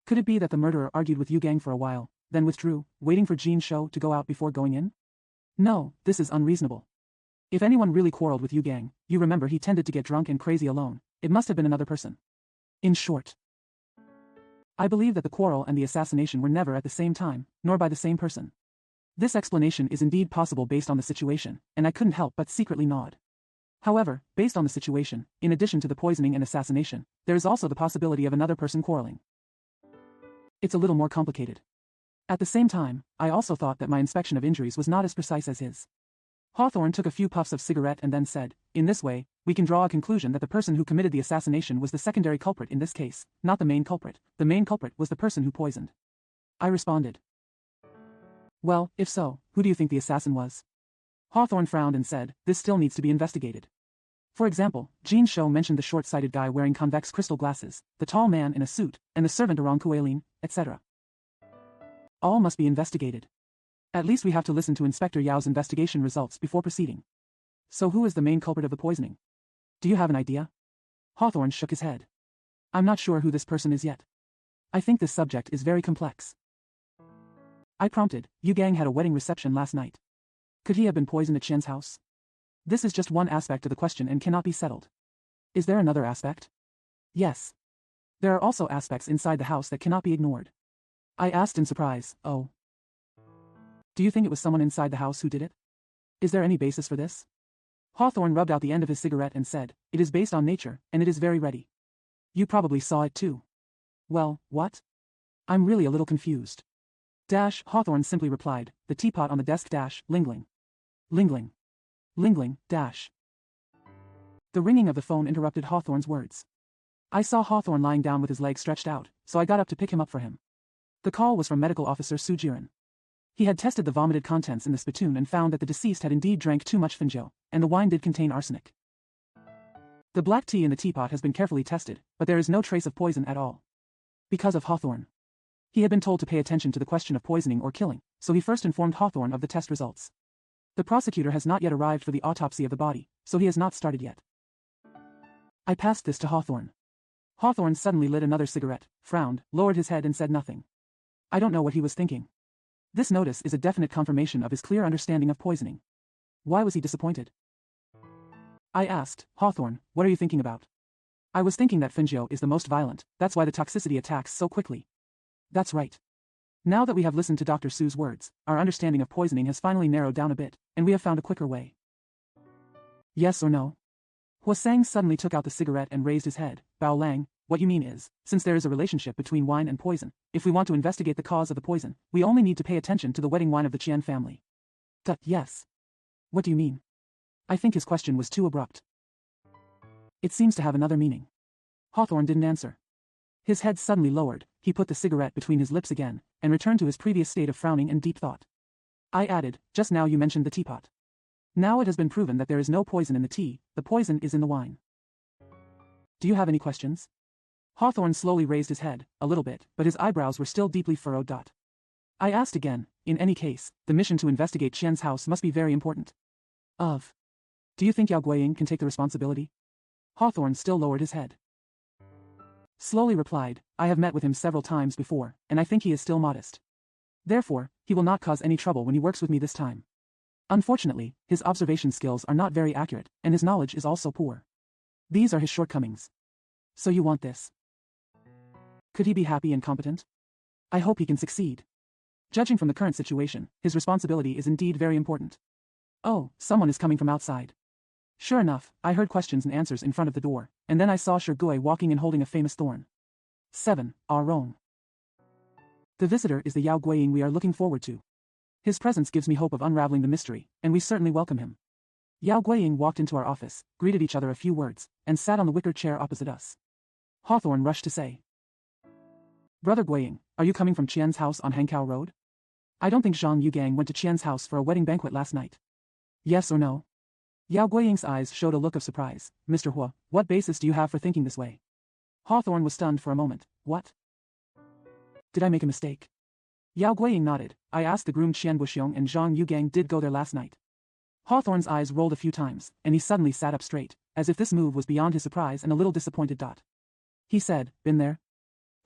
Could it be that the murderer argued with Yu Gang for a while, then withdrew, waiting for Jin Shou to go out before going in? No, this is unreasonable. If anyone really quarreled with Yu Gang, you remember he tended to get drunk and crazy alone. It must have been another person. In short, I believe that the quarrel and the assassination were never at the same time, nor by the same person. This explanation is indeed possible based on the situation, and I couldn't help but secretly nod. However, based on the situation, in addition to the poisoning and assassination, there is also the possibility of another person quarreling. It's a little more complicated. At the same time, I also thought that my inspection of injuries was not as precise as his. Hawthorne took a few puffs of cigarette and then said, in this way, we can draw a conclusion that the person who committed the assassination was the secondary culprit in this case, not the main culprit. The main culprit was the person who poisoned. I responded. Well, if so, who do you think the assassin was? Hawthorne frowned and said, this still needs to be investigated. For example, Jin Shou mentioned the short-sighted guy wearing convex crystal glasses, the tall man in a suit, and the servant Orang Kuelin, etc. All must be investigated. At least we have to listen to Inspector Yao's investigation results before proceeding. So who is the main culprit of the poisoning? Do you have an idea? Hawthorne shook his head. I'm not sure who this person is yet. I think this subject is very complex. I prompted, Yu Gang had a wedding reception last night. Could he have been poisoned at Qian's house? This is just one aspect of the question and cannot be settled. Is there another aspect? Yes. There are also aspects inside the house that cannot be ignored. I asked in surprise, oh. Do you think it was someone inside the house who did it? Is there any basis for this? Hawthorne rubbed out the end of his cigarette and said, it is based on nature, and it is very ready. You probably saw it too. Well, what? I'm really a little confused. Hawthorne simply replied, the teapot on the desk Lingling. Lingling. Lingling, The ringing of the phone interrupted Hawthorne's words. I saw Hawthorne lying down with his legs stretched out, so I got up to pick him up for him. The call was from Medical Officer Su Jiren. He had tested the vomited contents in the spittoon and found that the deceased had indeed drank too much finjo, and the wine did contain arsenic. The black tea in the teapot has been carefully tested, but there is no trace of poison at all. Because of Hawthorne. He had been told to pay attention to the question of poisoning or killing, so he first informed Hawthorne of the test results. The prosecutor has not yet arrived for the autopsy of the body, so he has not started yet. I passed this to Hawthorne. Hawthorne suddenly lit another cigarette, frowned, lowered his head and said nothing. I don't know what he was thinking. This notice is a definite confirmation of his clear understanding of poisoning. Why was he disappointed? I asked, Hawthorne, what are you thinking about? I was thinking that finjo is the most violent, that's why the toxicity attacks so quickly. That's right. Now that we have listened to Dr. Su's words, our understanding of poisoning has finally narrowed down a bit, and we have found a quicker way. Yes or no? Huasang suddenly took out the cigarette and raised his head. Bao Lang, what you mean is, since there is a relationship between wine and poison, if we want to investigate the cause of the poison, we only need to pay attention to the wedding wine of the Qian family. Yes. What do you mean? I think his question was too abrupt. It seems to have another meaning. Hawthorne didn't answer. His head suddenly lowered, he put the cigarette between his lips again, and returned to his previous state of frowning and deep thought. I added, just now you mentioned the teapot. Now it has been proven that there is no poison in the tea, the poison is in the wine. Do you have any questions? Hawthorne slowly raised his head, a little bit, but his eyebrows were still deeply furrowed. I asked again, in any case, the mission to investigate Qian's house must be very important. Do you think Yao Guiying can take the responsibility? Hawthorne still lowered his head. Slowly replied, I have met with him several times before, and I think he is still modest. Therefore, he will not cause any trouble when he works with me this time. Unfortunately, his observation skills are not very accurate, and his knowledge is also poor. These are his shortcomings. So you want this? Could he be happy and competent? I hope he can succeed. Judging from the current situation, his responsibility is indeed very important. Oh, someone is coming from outside. Sure enough, I heard questions and answers in front of the door, and then I saw Gui walking and holding a famous thorn. 7. Wrong. The visitor is the Yao Guiying we are looking forward to. His presence gives me hope of unraveling the mystery, and we certainly welcome him. Yao Guiying walked into our office, greeted each other a few words, and sat on the wicker chair opposite us. Hawthorne rushed to say, Brother Guiying, are you coming from Qian's house on Hangkou Road? I don't think Zhang Yugang went to Qian's house for a wedding banquet last night. Yes or no? Yao Guiying's eyes showed a look of surprise. Mr. Hua, what basis do you have for thinking this way? Hawthorne was stunned for a moment. What? Did I make a mistake? Yao Guiying nodded. I asked the groom Qian Buxiong and Zhang Yugang did go there last night. Hawthorne's eyes rolled a few times, and he suddenly sat up straight, as if this move was beyond his surprise and a little disappointed. He said, been there?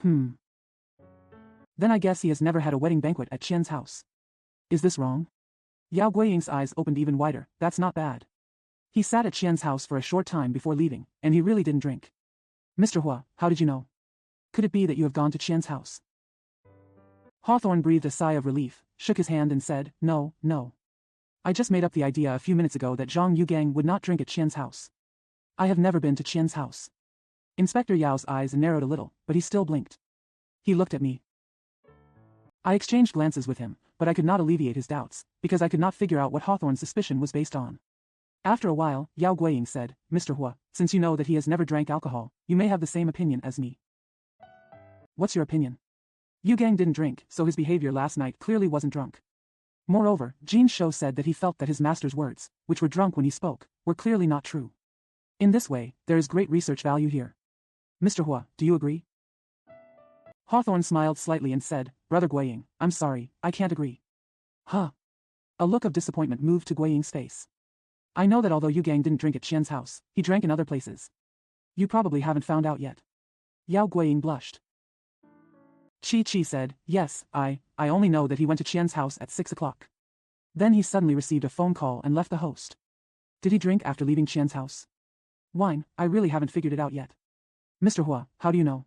Then I guess he has never had a wedding banquet at Qian's house. Is this wrong? Yao Guiying's eyes opened even wider. That's not bad. He sat at Qian's house for a short time before leaving, and he really didn't drink. Mr. Hua, how did you know? Could it be that you have gone to Qian's house? Hawthorne breathed a sigh of relief, shook his hand and said, No. I just made up the idea a few minutes ago that Zhang Yugang would not drink at Qian's house. I have never been to Qian's house. Inspector Yao's eyes narrowed a little, but he still blinked. He looked at me. I exchanged glances with him, but I could not alleviate his doubts, because I could not figure out what Hawthorne's suspicion was based on. After a while, Yao Guiying said, Mr. Hua, since you know that he has never drank alcohol, you may have the same opinion as me. What's your opinion? Yugang didn't drink, so his behavior last night clearly wasn't drunk. Moreover, Jin Shou said that he felt that his master's words, which were drunk when he spoke, were clearly not true. In this way, there is great research value here. Mr. Hua, do you agree? Hawthorne smiled slightly and said, Brother Guiying, I'm sorry, I can't agree. A look of disappointment moved to Guiying's face. I know that although Yugang didn't drink at Qian's house, he drank in other places. You probably haven't found out yet. Yao Guiying blushed. Chi said, Yes, I only know that he went to Qian's house at 6 o'clock. Then he suddenly received a phone call and left the host. Did he drink after leaving Qian's house? Wine, I really haven't figured it out yet. Mr. Hua, how do you know?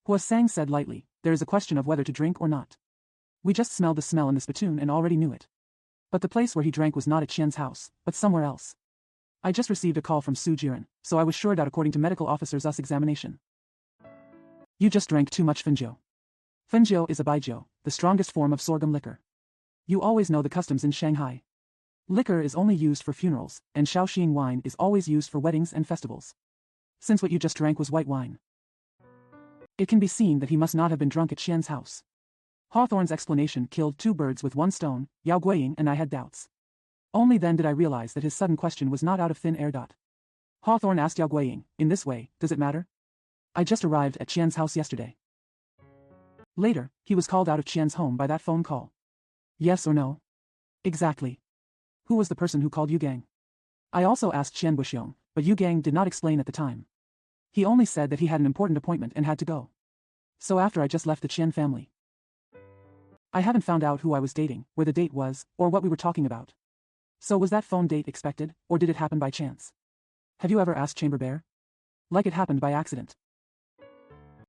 Hua Sang said lightly, there is a question of whether to drink or not. We just smelled the smell in the spittoon and already knew it. But the place where he drank was not at Qian's house, but somewhere else. I just received a call from Su Jiren, so I was sure that according to medical officer's examination. You just drank too much Fenjiu. Fenjiu is a baijiu, the strongest form of sorghum liquor. You always know the customs in Shanghai. Liquor is only used for funerals, and Shaoxing wine is always used for weddings and festivals. Since what you just drank was white wine, it can be seen that he must not have been drunk at Qian's house. Hawthorne's explanation killed two birds with one stone. Yao Guiying and I had doubts. Only then did I realize that his sudden question was not out of thin air. Hawthorne asked Yao Guiying, in this way, does it matter? I just arrived at Qian's house yesterday. Later, he was called out of Qian's home by that phone call. Yes or no? Exactly. Who was the person who called Yu Gang? I also asked Qian Buxiong, but Yu Gang did not explain at the time. He only said that he had an important appointment and had to go. So after I just left the Qian family, I haven't found out who I was dating, where the date was, or what we were talking about. So was that phone date expected, or did it happen by chance? Have you ever asked Chamber Bear? Like it happened by accident.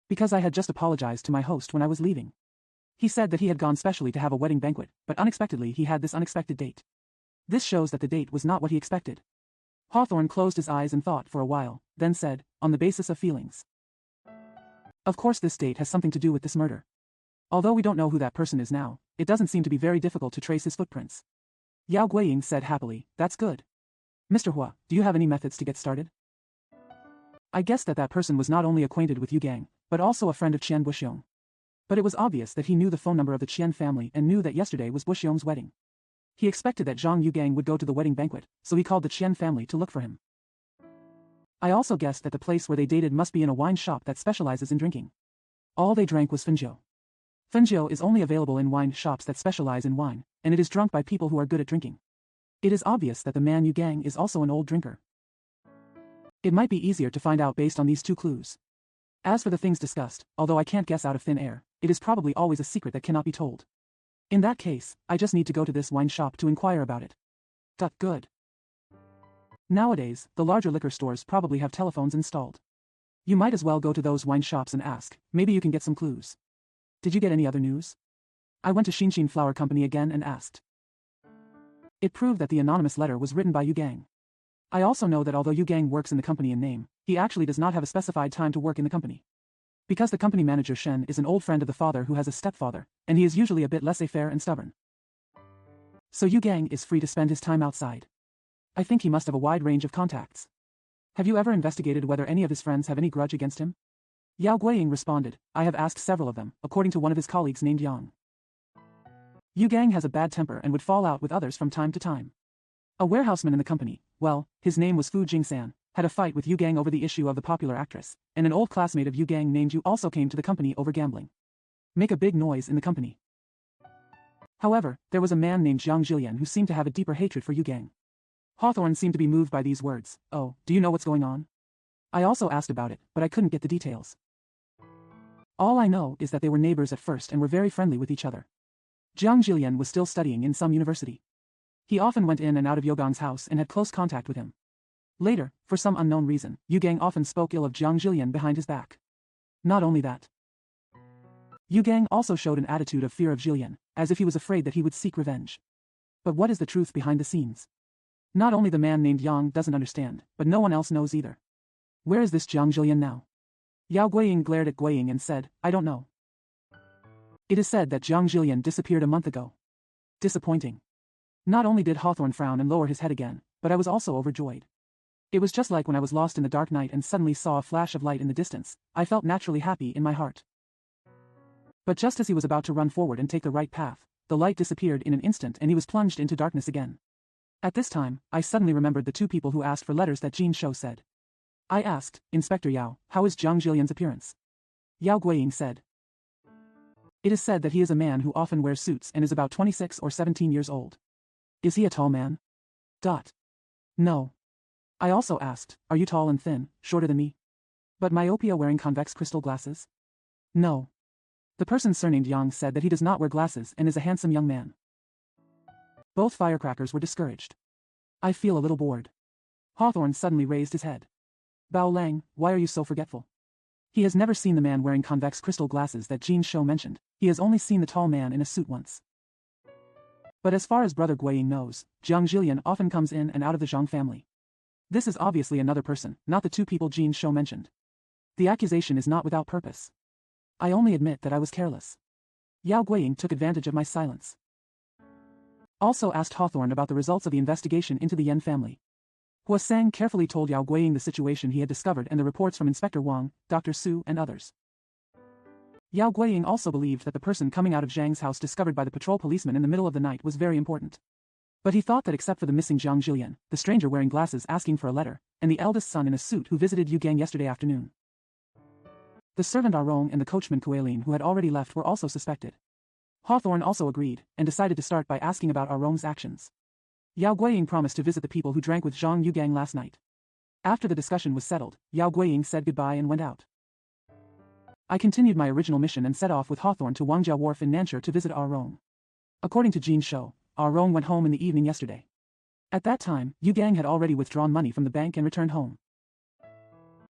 Because I had just apologized to my host when I was leaving. He said that he had gone specially to have a wedding banquet, but unexpectedly he had this unexpected date. This shows that the date was not what he expected. Hawthorne closed his eyes and thought for a while, then said, on the basis of feelings. Of course this date has something to do with this murder. Although we don't know who that person is now, it doesn't seem to be very difficult to trace his footprints. Yao Guiying said happily, that's good. Mr. Hua, do you have any methods to get started? I guessed that that person was not only acquainted with Yu Gang, but also a friend of Qian Buxiong. But it was obvious that he knew the phone number of the Qian family and knew that yesterday was Buxiong's wedding. He expected that Zhang Yu Gang would go to the wedding banquet, so he called the Qian family to look for him. I also guessed that the place where they dated must be in a wine shop that specializes in drinking. All they drank was Fenjiu. Fenjiu is only available in wine shops that specialize in wine, and it is drunk by people who are good at drinking. It is obvious that the man Yu Gang is also an old drinker. It might be easier to find out based on these two clues. As for the things discussed, although I can't guess out of thin air, it is probably always a secret that cannot be told. In that case, I just need to go to this wine shop to inquire about it. Good. Nowadays, the larger liquor stores probably have telephones installed. You might as well go to those wine shops and ask, maybe you can get some clues. Did you get any other news? I went to Xinxin Flower Company again and asked. It proved that the anonymous letter was written by Yu Gang. I also know that although Yu Gang works in the company in name, he actually does not have a specified time to work in the company. Because the company manager Shen is an old friend of the father who has a stepfather, and he is usually a bit laissez-faire and stubborn. So Yu Gang is free to spend his time outside. I think he must have a wide range of contacts. Have you ever investigated whether any of his friends have any grudge against him? Yao Guiying responded, I have asked several of them, according to one of his colleagues named Yang. Yu Gang has a bad temper and would fall out with others from time to time. A warehouseman in the company, well, his name was Fu Jingsan, had a fight with Yu Gang over the issue of the popular actress, and an old classmate of Yu Gang named Yu also came to the company over gambling. Make a big noise in the company. However, there was a man named Zhang Jilian who seemed to have a deeper hatred for Yu Gang. Hawthorne seemed to be moved by these words. Oh, do you know what's going on? I also asked about it, but I couldn't get the details. All I know is that they were neighbors at first and were very friendly with each other. Zhang Jilian was still studying in some university. He often went in and out of Yogang's house and had close contact with him. Later, for some unknown reason, Yu Gang often spoke ill of Zhang Jilian behind his back. Not only that, Yu Gang also showed an attitude of fear of Jilian, as if he was afraid that he would seek revenge. But what is the truth behind the scenes? Not only the man named Yang doesn't understand, but no one else knows either. Where is this Zhang Jilian now? Yao Guiying glared at Guiying and said, I don't know. It is said that Zhang Jilian disappeared a month ago. Disappointing. Not only did Hawthorne frown and lower his head again, but I was also overjoyed. It was just like when I was lost in the dark night and suddenly saw a flash of light in the distance. I felt naturally happy in my heart. But just as he was about to run forward and take the right path, the light disappeared in an instant and he was plunged into darkness again. At this time, I suddenly remembered the two people who asked for letters that Jin Shou said. I asked, Inspector Yao, how is Zhang Jilian's appearance? Yao Guiying said. It is said that he is a man who often wears suits and is about 26 or 17 years old. Is he a tall man? No. I also asked, are you tall and thin, shorter than me? But myopia wearing convex crystal glasses? No. The person surnamed Yang said that he does not wear glasses and is a handsome young man. Both firecrackers were discouraged. I feel a little bored. Hawthorne suddenly raised his head. Bao Lang, why are you so forgetful? He has never seen the man wearing convex crystal glasses that Jean Shou mentioned. He has only seen the tall man in a suit once. But as far as Brother Guiying knows, Jiang Jilian often comes in and out of the Zhang family. This is obviously another person, not the two people Jean Shou mentioned. The accusation is not without purpose. I only admit that I was careless. Yao Guiying took advantage of my silence. Also asked Hawthorne about the results of the investigation into the Yen family. Hua Sang carefully told Yao Guiying the situation he had discovered and the reports from Inspector Wang, Dr. Su and others. Yao Guiying also believed that the person coming out of Zhang's house discovered by the patrol policeman in the middle of the night was very important. But he thought that except for the missing Jiang Jilian, the stranger wearing glasses asking for a letter, and the eldest son in a suit who visited Yu Gang yesterday afternoon, the servant Arong and the coachman Kuelin who had already left were also suspected. Hawthorne also agreed, and decided to start by asking about Arong's actions. Yao Guiying promised to visit the people who drank with Zhang Yugang last night. After the discussion was settled, Yao Guiying said goodbye and went out. I continued my original mission and set off with Hawthorne to Wangjiao Wharf in Nanchur to visit Arong. According to Jean Shou, Arong went home in the evening yesterday. At that time, Yugang had already withdrawn money from the bank and returned home.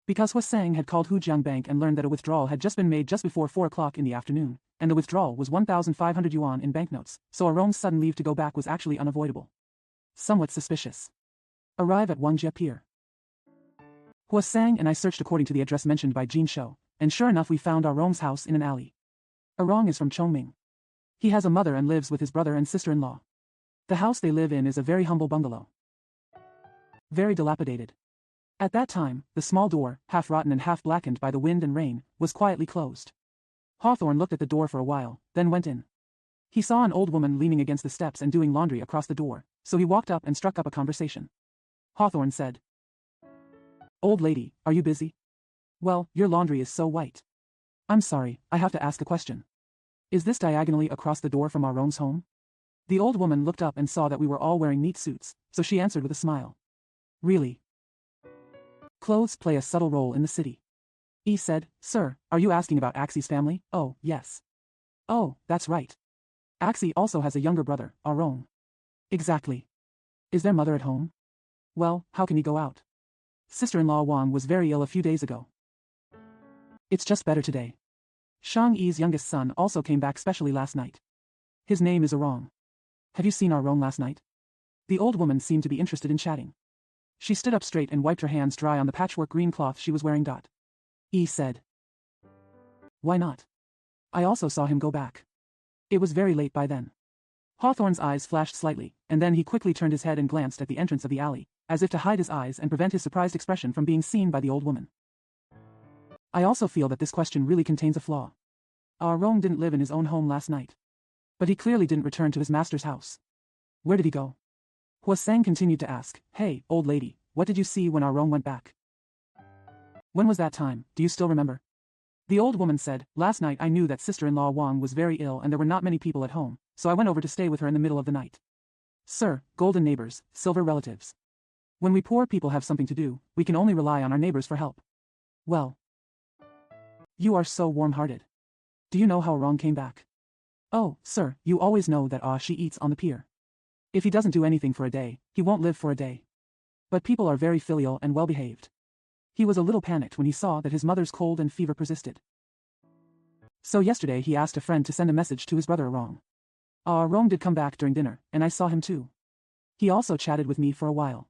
Because Hua Sang had called Hujiang Bank and learned that a withdrawal had just been made just before 4 o'clock in the afternoon, and the withdrawal was 1,500 yuan in banknotes, so Arong's sudden leave to go back was actually unavoidable. Somewhat suspicious. Arrive at Wangjia Pier. Hua Sang and I searched according to the address mentioned by Jean Shou, and sure enough we found Arong's house in an alley. Arong is from Chongming. He has a mother and lives with his brother and sister-in-law. The house they live in is a very humble bungalow. Very dilapidated. At that time, the small door, half rotten and half blackened by the wind and rain, was quietly closed. Hawthorne looked at the door for a while, then went in. He saw an old woman leaning against the steps and doing laundry across the door, so he walked up and struck up a conversation. Hawthorne said, "Old lady, are you busy? Well, your laundry is so white. I'm sorry, I have to ask a question. Is this diagonally across the door from Arong's home?" The old woman looked up and saw that we were all wearing neat suits, so she answered with a smile. "Really? Clothes play a subtle role in the city." He said, "Sir, are you asking about Axi's family?" "Oh, yes." "Oh, that's right. Axi also has a younger brother, Arong." "Exactly. Is their mother at home?" "Well, how can he go out? Sister-in-law Wang was very ill a few days ago. It's just better today. Shang Yi's youngest son also came back specially last night. His name is Arong. Have you seen Arong last night?" The old woman seemed to be interested in chatting. She stood up straight and wiped her hands dry on the patchwork green cloth she was wearing. He said, "Why not? I also saw him go back. It was very late by then." Hawthorne's eyes flashed slightly, and then he quickly turned his head and glanced at the entrance of the alley, as if to hide his eyes and prevent his surprised expression from being seen by the old woman. I also feel that this question really contains a flaw. Arong didn't live in his own home last night. But he clearly didn't return to his master's house. Where did he go? Hua Sang continued to ask, "Hey, old lady, what did you see when Arong went back? When was that time, do you still remember?" The old woman said, "Last night I knew that sister-in-law Wang was very ill and there were not many people at home, so I went over to stay with her in the middle of the night. Sir, golden neighbors, silver relatives. When we poor people have something to do, we can only rely on our neighbors for help." "Well, you are so warm-hearted. Do you know how Arong came back?" "Oh, sir, you always know that she eats on the pier. If he doesn't do anything for a day, he won't live for a day. But people are very filial and well-behaved. He was a little panicked when he saw that his mother's cold and fever persisted. So yesterday he asked a friend to send a message to his brother Arong. Arong did come back during dinner, and I saw him too. He also chatted with me for a while.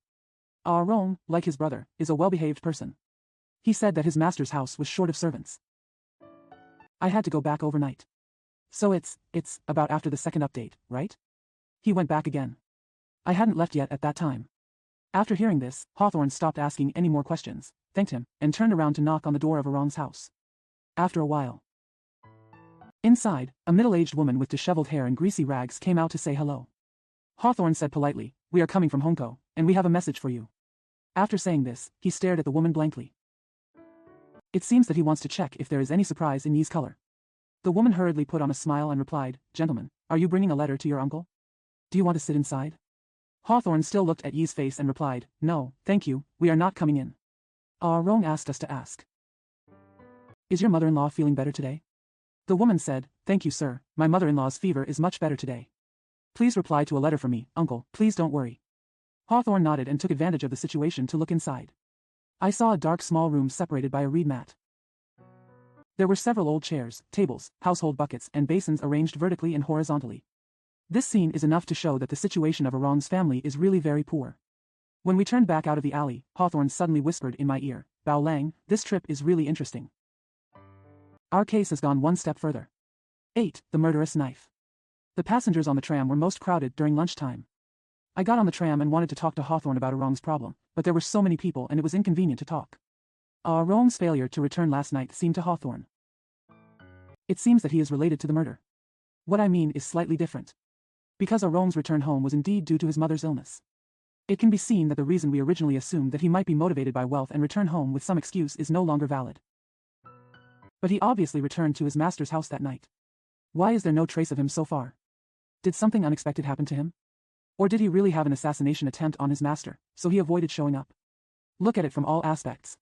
Arong, like his brother, is a well-behaved person. He said that his master's house was short of servants. I had to go back overnight. So it's about after the second update, right? He went back again. I hadn't left yet at that time." After hearing this, Hawthorne stopped asking any more questions, thanked him, and turned around to knock on the door of Arong's house. After a while, inside, a middle-aged woman with disheveled hair and greasy rags came out to say hello. Hawthorne said politely, "We are coming from Hongkou, and we have a message for you." After saying this, he stared at the woman blankly. It seems that he wants to check if there is any surprise in Yi's color. The woman hurriedly put on a smile and replied, "Gentlemen, are you bringing a letter to your uncle? Do you want to sit inside?" Hawthorne still looked at Yi's face and replied, "No, thank you, we are not coming in. Arong asked us to ask. Is your mother-in-law feeling better today?" The woman said, "Thank you, sir, my mother-in-law's fever is much better today. Please reply to a letter for me, uncle, please don't worry." Hawthorne nodded and took advantage of the situation to look inside. I saw a dark small room separated by a reed mat. There were several old chairs, tables, household buckets, and basins arranged vertically and horizontally. This scene is enough to show that the situation of Arong's family is really very poor. When we turned back out of the alley, Hawthorne suddenly whispered in my ear, "Bao Lang, this trip is really interesting. Our case has gone one step further." 8. The murderous knife. The passengers on the tram were most crowded during lunchtime. I got on the tram and wanted to talk to Hawthorne about Arong's problem, but there were so many people and it was inconvenient to talk. Arong's failure to return last night seemed to Hawthorne. It seems that he is related to the murder. What I mean is slightly different. Because Arong's return home was indeed due to his mother's illness. It can be seen that the reason we originally assumed that he might be motivated by wealth and return home with some excuse is no longer valid. But he obviously returned to his master's house that night. Why is there no trace of him so far? Did something unexpected happen to him? Or did he really have an assassination attempt on his master, so he avoided showing up? Look at it from all aspects.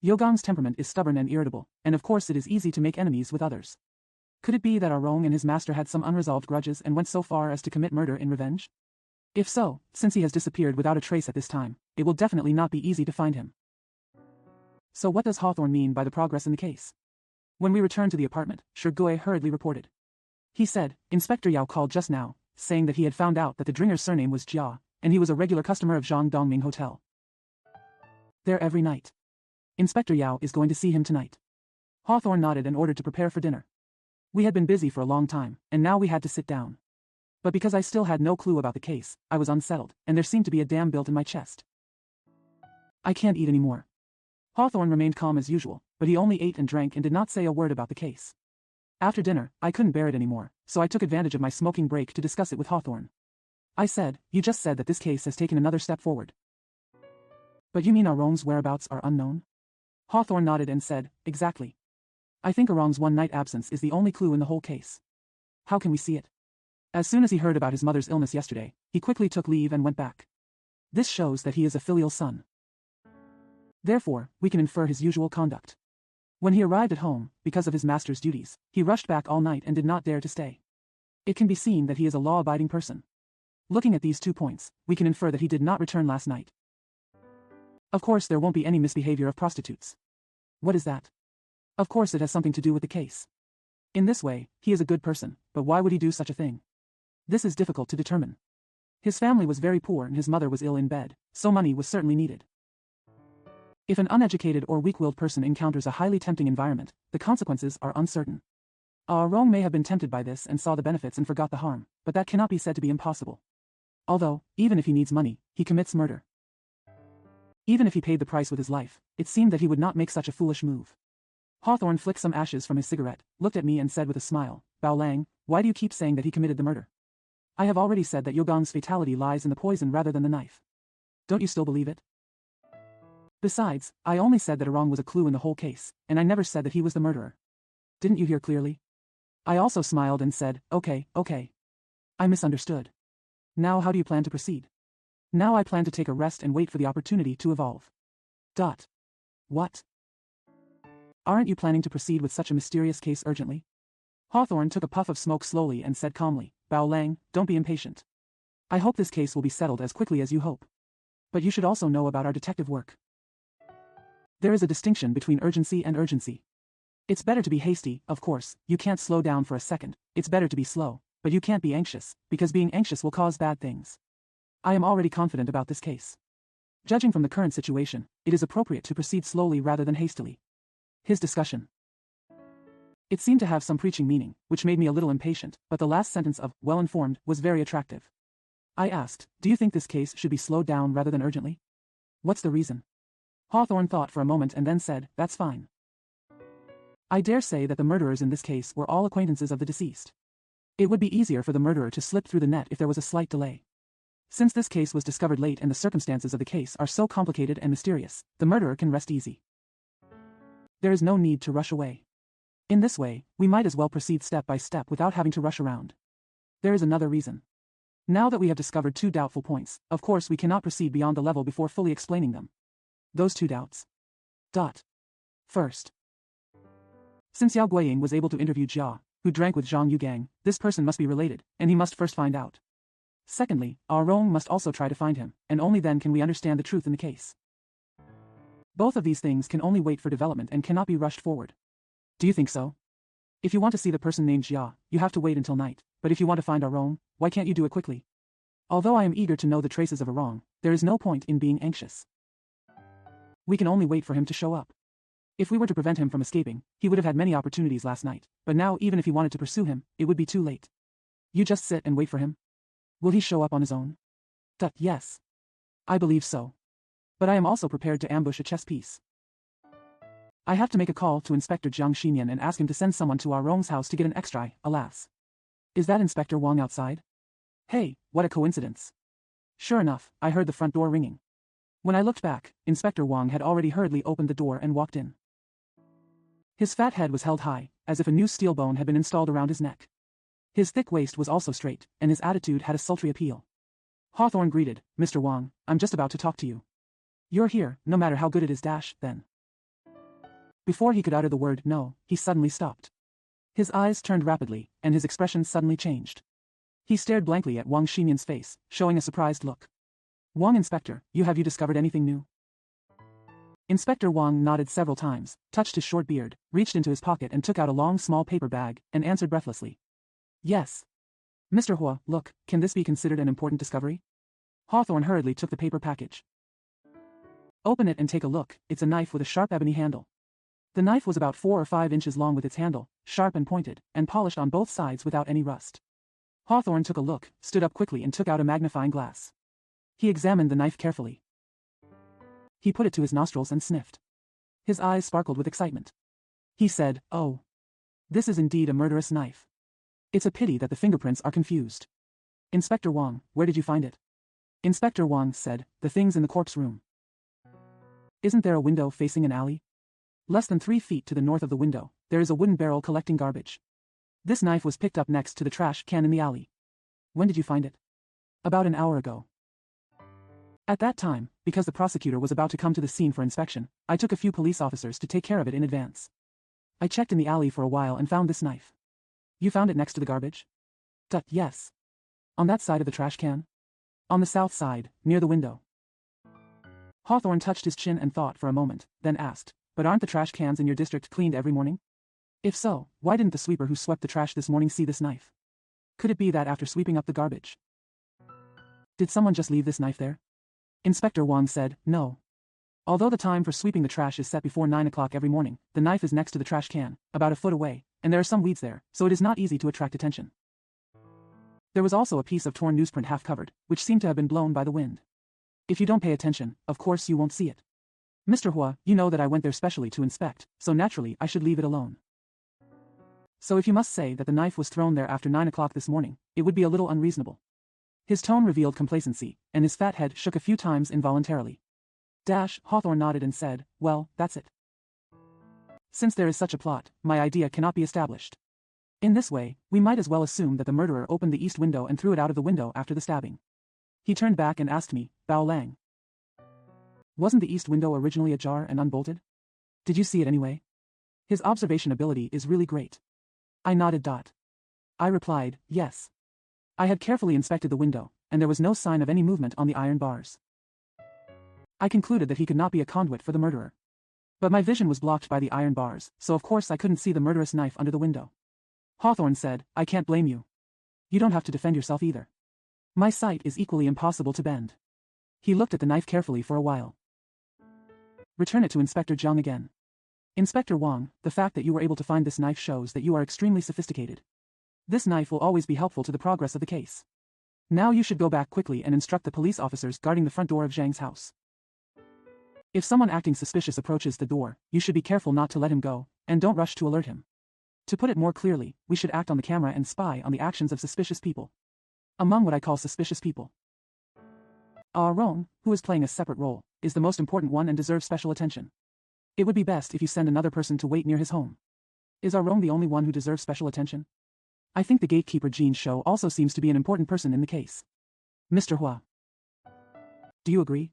Yogang's temperament is stubborn and irritable, and of course it is easy to make enemies with others. Could it be that Arong and his master had some unresolved grudges and went so far as to commit murder in revenge? If so, since he has disappeared without a trace at this time, it will definitely not be easy to find him. So what does Hawthorne mean by the progress in the case? When we returned to the apartment, Shirgui hurriedly reported. He said, "Inspector Yao called just now, saying that he had found out that the dringer's surname was Jia, and he was a regular customer of Zhang Dongming Hotel. There every night. Inspector Yao is going to see him tonight." Hawthorne nodded and ordered to prepare for dinner. We had been busy for a long time, and now we had to sit down. But because I still had no clue about the case, I was unsettled, and there seemed to be a dam built in my chest. I can't eat anymore. Hawthorne remained calm as usual, but he only ate and drank and did not say a word about the case. After dinner, I couldn't bear it anymore, so I took advantage of my smoking break to discuss it with Hawthorne. I said, "You just said that this case has taken another step forward. But you mean Arong's whereabouts are unknown?" Hawthorne nodded and said, "Exactly. I think Arong's one-night absence is the only clue in the whole case. How can we see it?" As soon as he heard about his mother's illness yesterday, he quickly took leave and went back. This shows that he is a filial son. Therefore, we can infer his usual conduct. When he arrived at home, because of his master's duties, he rushed back all night and did not dare to stay. It can be seen that he is a law-abiding person. Looking at these 2 points, we can infer that he did not return last night. Of course there won't be any misbehavior of prostitutes. What is that? Of course it has something to do with the case. In this way, he is a good person, but why would he do such a thing? This is difficult to determine. His family was very poor and his mother was ill in bed, so money was certainly needed. If an uneducated or weak-willed person encounters a highly tempting environment, the consequences are uncertain. Arong may have been tempted by this and saw the benefits and forgot the harm, but that cannot be said to be impossible. Although, even if he needs money, he commits murder. Even if he paid the price with his life, it seemed that he would not make such a foolish move. Hawthorne flicked some ashes from his cigarette, looked at me and said with a smile, "Bao Lang, why do you keep saying that he committed the murder? I have already said that Yogang's fatality lies in the poison rather than the knife. Don't you still believe it? Besides, I only said that Arong was a clue in the whole case, and I never said that he was the murderer. Didn't you hear clearly?" I also smiled and said, okay. I misunderstood. Now how do you plan to proceed?" "Now I plan to take a rest and wait for the opportunity to evolve." What? Aren't you planning to proceed with such a mysterious case urgently? Hawthorne took a puff of smoke slowly and said calmly, "Bao Lang, don't be impatient. I hope this case will be settled as quickly as you hope. But you should also know about our detective work. There is a distinction between urgency and urgency. It's better to be hasty, of course, you can't slow down for a second, it's better to be slow, but you can't be anxious, because being anxious will cause bad things. I am already confident about this case. Judging from the current situation, it is appropriate to proceed slowly rather than hastily." His discussion. It seemed to have some preaching meaning, which made me a little impatient, but the last sentence of, "well-informed," was very attractive. I asked, "Do you think this case should be slowed down rather than urgently? What's the reason?" Hawthorne thought for a moment and then said, "That's fine. I dare say that the murderers in this case were all acquaintances of the deceased. It would be easier for the murderer to slip through the net if there was a slight delay. Since this case was discovered late and the circumstances of the case are so complicated and mysterious, the murderer can rest easy. There is no need to rush away. In this way, we might as well proceed step by step without having to rush around. There is another reason. Now that we have discovered 2 doubtful points, of course we cannot proceed beyond the level before fully explaining them. Those 2 doubts. First. Since Yao Guiying was able to interview Jia, who drank with Zhang Yugang, this person must be related, and he must first find out. Secondly, our Rome must also try to find him, and only then can we understand the truth in the case. Both of these things can only wait for development and cannot be rushed forward. Do you think so? If you want to see the person named Jia, you have to wait until night, but if you want to find our Rome, why can't you do it quickly? Although I am eager to know the traces of a wrong, there is no point in being anxious. We can only wait for him to show up. If we were to prevent him from escaping, he would have had many opportunities last night, but now even if he wanted to pursue him, it would be too late. You just sit and wait for him? Will he show up on his own? Yes. I believe so. But I am also prepared to ambush a chess piece. I have to make a call to Inspector Jiang Xinyan and ask him to send someone to our Rong's house to get an extra, alas. Is that Inspector Wang outside? Hey, what a coincidence. Sure enough, I heard the front door ringing. When I looked back, Inspector Wang had already hurriedly opened the door and walked in. His fat head was held high, as if a new steel bone had been installed around his neck. His thick waist was also straight, and his attitude had a sultry appeal. Hawthorne greeted, Mr. Wang, I'm just about to talk to you. You're here, no matter how good it is then. Before he could utter the word no, he suddenly stopped. His eyes turned rapidly, and his expression suddenly changed. He stared blankly at Wang Xinyan's face, showing a surprised look. Wang Inspector, you discovered anything new? Inspector Wang nodded several times, touched his short beard, reached into his pocket and took out a long small paper bag, and answered breathlessly. Yes. Mr. Hua, look, can this be considered an important discovery? Hawthorne hurriedly took the paper package. Open it and take a look, it's a knife with a sharp ebony handle. The knife was about 4 or 5 inches long with its handle, sharp and pointed, and polished on both sides without any rust. Hawthorne took a look, stood up quickly and took out a magnifying glass. He examined the knife carefully. He put it to his nostrils and sniffed. His eyes sparkled with excitement. He said, oh. This is indeed a murderous knife. It's a pity that the fingerprints are confused. Inspector Wang, where did you find it? Inspector Wang said, the thing's in the corpse room. Isn't there a window facing an alley? Less than 3 feet to the north of the window, there is a wooden barrel collecting garbage. This knife was picked up next to the trash can in the alley. When did you find it? About an hour ago. At that time, because the prosecutor was about to come to the scene for inspection, I took a few police officers to take care of it in advance. I checked in the alley for a while and found this knife. You found it next to the garbage? Yes. On that side of the trash can? On the south side, near the window. Hawthorne touched his chin and thought for a moment, then asked, but aren't the trash cans in your district cleaned every morning? If so, why didn't the sweeper who swept the trash this morning see this knife? Could it be that after sweeping up the garbage? Did someone just leave this knife there? Inspector Wang said, no. Although the time for sweeping the trash is set before 9 o'clock every morning, the knife is next to the trash can, about a foot away, and there are some weeds there, so it is not easy to attract attention. There was also a piece of torn newsprint half covered, which seemed to have been blown by the wind. If you don't pay attention, of course you won't see it. Mr. Hua, you know that I went there specially to inspect, so naturally I should leave it alone. So if you must say that the knife was thrown there after 9 o'clock this morning, it would be a little unreasonable. His tone revealed complacency, and his fat head shook a few times involuntarily. Hawthorne nodded and said, well, that's it. Since there is such a plot, my idea cannot be established. In this way, we might as well assume that the murderer opened the east window and threw it out of the window after the stabbing. He turned back and asked me, Bao Lang. Wasn't the east window originally ajar and unbolted? Did you see it anyway? His observation ability is really great. I nodded. I replied, yes. I had carefully inspected the window, and there was no sign of any movement on the iron bars. I concluded that he could not be a conduit for the murderer. But my vision was blocked by the iron bars, so of course I couldn't see the murderous knife under the window. Hawthorne said, I can't blame you. You don't have to defend yourself either. My sight is equally impossible to bend. He looked at the knife carefully for a while. Return it to Inspector Jiang again. Inspector Wang, the fact that you were able to find this knife shows that you are extremely sophisticated. This knife will always be helpful to the progress of the case. Now you should go back quickly and instruct the police officers guarding the front door of Zhang's house. If someone acting suspicious approaches the door, you should be careful not to let him go, and don't rush to alert him. To put it more clearly, we should act on the camera and spy on the actions of suspicious people. Among what I call suspicious people, our Rong, who is playing a separate role, is the most important one and deserves special attention. It would be best if you send another person to wait near his home. Is our Rong the only one who deserves special attention? I think the gatekeeper Jean Shou also seems to be an important person in the case. Mr. Hua. Do you agree?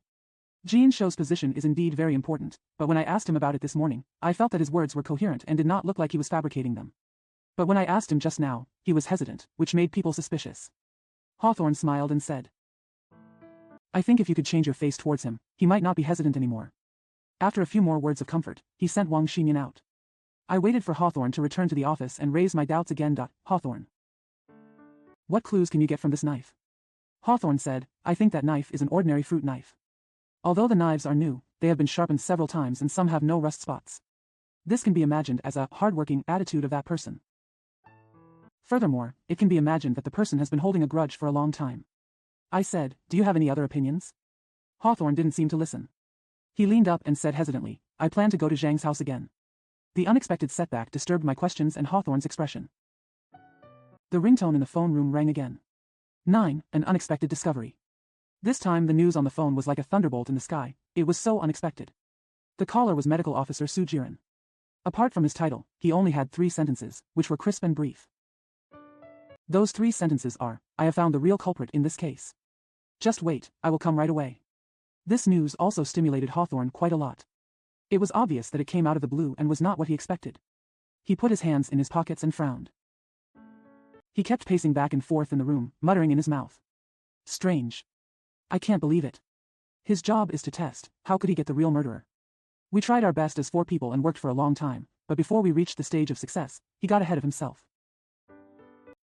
Jean Shou's position is indeed very important, but when I asked him about it this morning, I felt that his words were coherent and did not look like he was fabricating them. But when I asked him just now, he was hesitant, which made people suspicious. Hawthorne smiled and said, I think if you could change your face towards him, he might not be hesitant anymore. After a few more words of comfort, he sent Wang Xinyan out. I waited for Hawthorne to return to the office and raised my doubts again. Hawthorne. What clues can you get from this knife? Hawthorne said, I think that knife is an ordinary fruit knife. Although the knives are new, they have been sharpened several times and some have no rust spots. This can be imagined as a hard-working attitude of that person. Furthermore, it can be imagined that the person has been holding a grudge for a long time. I said, do you have any other opinions? Hawthorne didn't seem to listen. He leaned up and said hesitantly, I plan to go to Zhang's house again. The unexpected setback disturbed my questions and Hawthorne's expression. The ringtone in the phone room rang again. 9. An unexpected discovery. This time the news on the phone was like a thunderbolt in the sky. It was so unexpected. The caller was Medical Officer Su Jiren. Apart from his title, he only had 3 sentences, which were crisp and brief. Those 3 sentences are, I have found the real culprit in this case. Just wait, I will come right away. This news also stimulated Hawthorne quite a lot. It was obvious that it came out of the blue and was not what he expected. He put his hands in his pockets and frowned. He kept pacing back and forth in the room, muttering in his mouth. Strange. I can't believe it. His job is to test, how could he get the real murderer? We tried our best as 4 people and worked for a long time, but before we reached the stage of success, he got ahead of himself.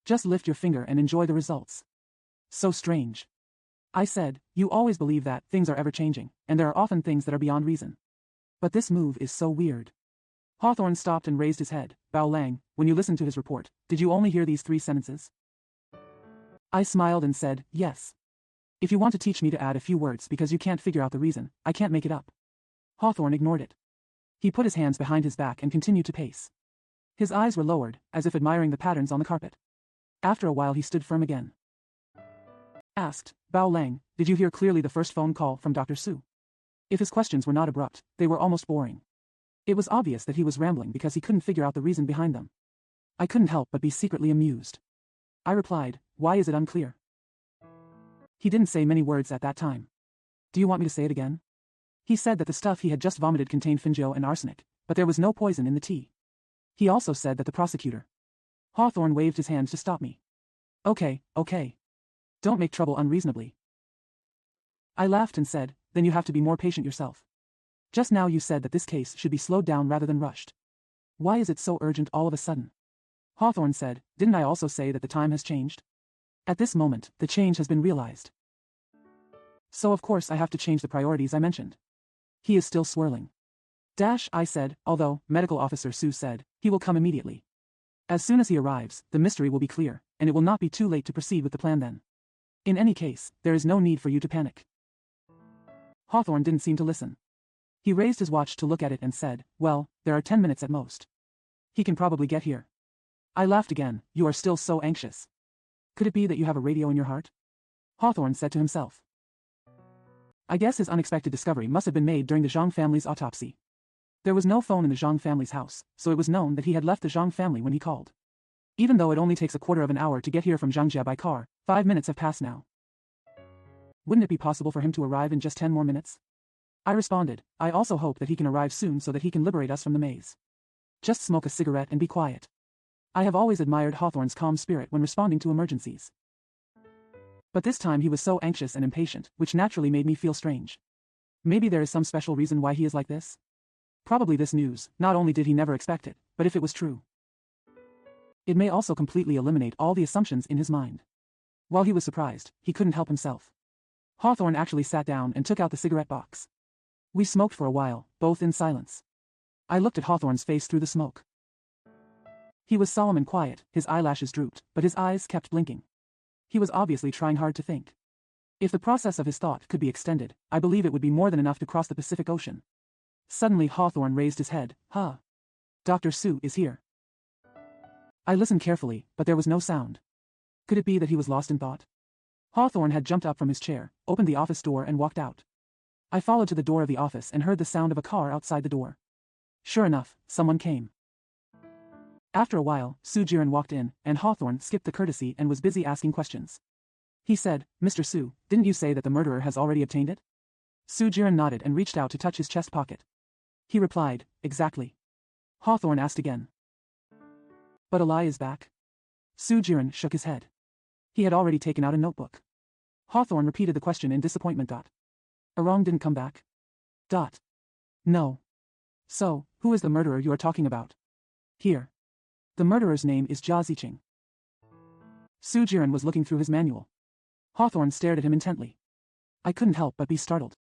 Just lift your finger and enjoy the results. So strange. I said, you always believe that things are ever changing, and there are often things that are beyond reason. But this move is so weird. Hawthorne stopped and raised his head. Bao Lang, when you listened to his report, did you only hear these 3 sentences? I smiled and said, yes. If you want to teach me to add a few words because you can't figure out the reason, I can't make it up. Hawthorne ignored it. He put his hands behind his back and continued to pace. His eyes were lowered, as if admiring the patterns on the carpet. After a while he stood firm again. Asked, Bao Lang, did you hear clearly the first phone call from Dr. Su? If his questions were not abrupt, they were almost boring. It was obvious that he was rambling because he couldn't figure out the reason behind them. I couldn't help but be secretly amused. I replied, why is it unclear? He didn't say many words at that time. Do you want me to say it again? He said that the stuff he had just vomited contained finjo and arsenic, but there was no poison in the tea. He also said that the prosecutor. Hawthorne waved his hands to stop me. Okay. Don't make trouble unreasonably. I laughed and said, then you have to be more patient yourself. Just now you said that this case should be slowed down rather than rushed. Why is it so urgent all of a sudden? Hawthorne said, didn't I also say that the time has changed? At this moment, the change has been realized. So of course I have to change the priorities I mentioned. He is still swirling. I said, although, Medical Officer Su said, he will come immediately. As soon as he arrives, the mystery will be clear, and it will not be too late to proceed with the plan then. In any case, there is no need for you to panic. Hawthorne didn't seem to listen. He raised his watch to look at it and said, well, there are 10 minutes at most. He can probably get here. I laughed again, you are still so anxious. Could it be that you have a radio in your heart? Hawthorne said to himself. I guess his unexpected discovery must have been made during the Zhang family's autopsy. There was no phone in the Zhang family's house, so it was known that he had left the Zhang family when he called. Even though it only takes a quarter of an hour to get here from Zhangjia by car, 5 minutes have passed now. Wouldn't it be possible for him to arrive in just 10 more minutes? I responded, I also hope that he can arrive soon so that he can liberate us from the maze. Just smoke a cigarette and be quiet. I have always admired Hawthorne's calm spirit when responding to emergencies. But this time he was so anxious and impatient, which naturally made me feel strange. Maybe there is some special reason why he is like this? Probably this news, not only did he never expect it, but if it was true, it may also completely eliminate all the assumptions in his mind. While he was surprised, he couldn't help himself. Hawthorne actually sat down and took out the cigarette box. We smoked for a while, both in silence. I looked at Hawthorne's face through the smoke. He was solemn and quiet, his eyelashes drooped, but his eyes kept blinking. He was obviously trying hard to think. If the process of his thought could be extended, I believe it would be more than enough to cross the Pacific Ocean. Suddenly Hawthorne raised his head. Dr. Su is here. I listened carefully, but there was no sound. Could it be that he was lost in thought? Hawthorne had jumped up from his chair, opened the office door and walked out. I followed to the door of the office and heard the sound of a car outside the door. Sure enough, someone came. After a while, Su Jiren walked in, and Hawthorne skipped the courtesy and was busy asking questions. He said, Mr. Su, didn't you say that the murderer has already obtained it? Su Jiren nodded and reached out to touch his chest pocket. He replied, exactly. Hawthorne asked again. But Ali is back? Su Jiren shook his head. He had already taken out a notebook. Hawthorne repeated the question in disappointment. Arong didn't come back. No. So, who is the murderer you are talking about? Here. The murderer's name is Jia Ziqing. Su Jiren was looking through his manual. Hawthorne stared at him intently. I couldn't help but be startled.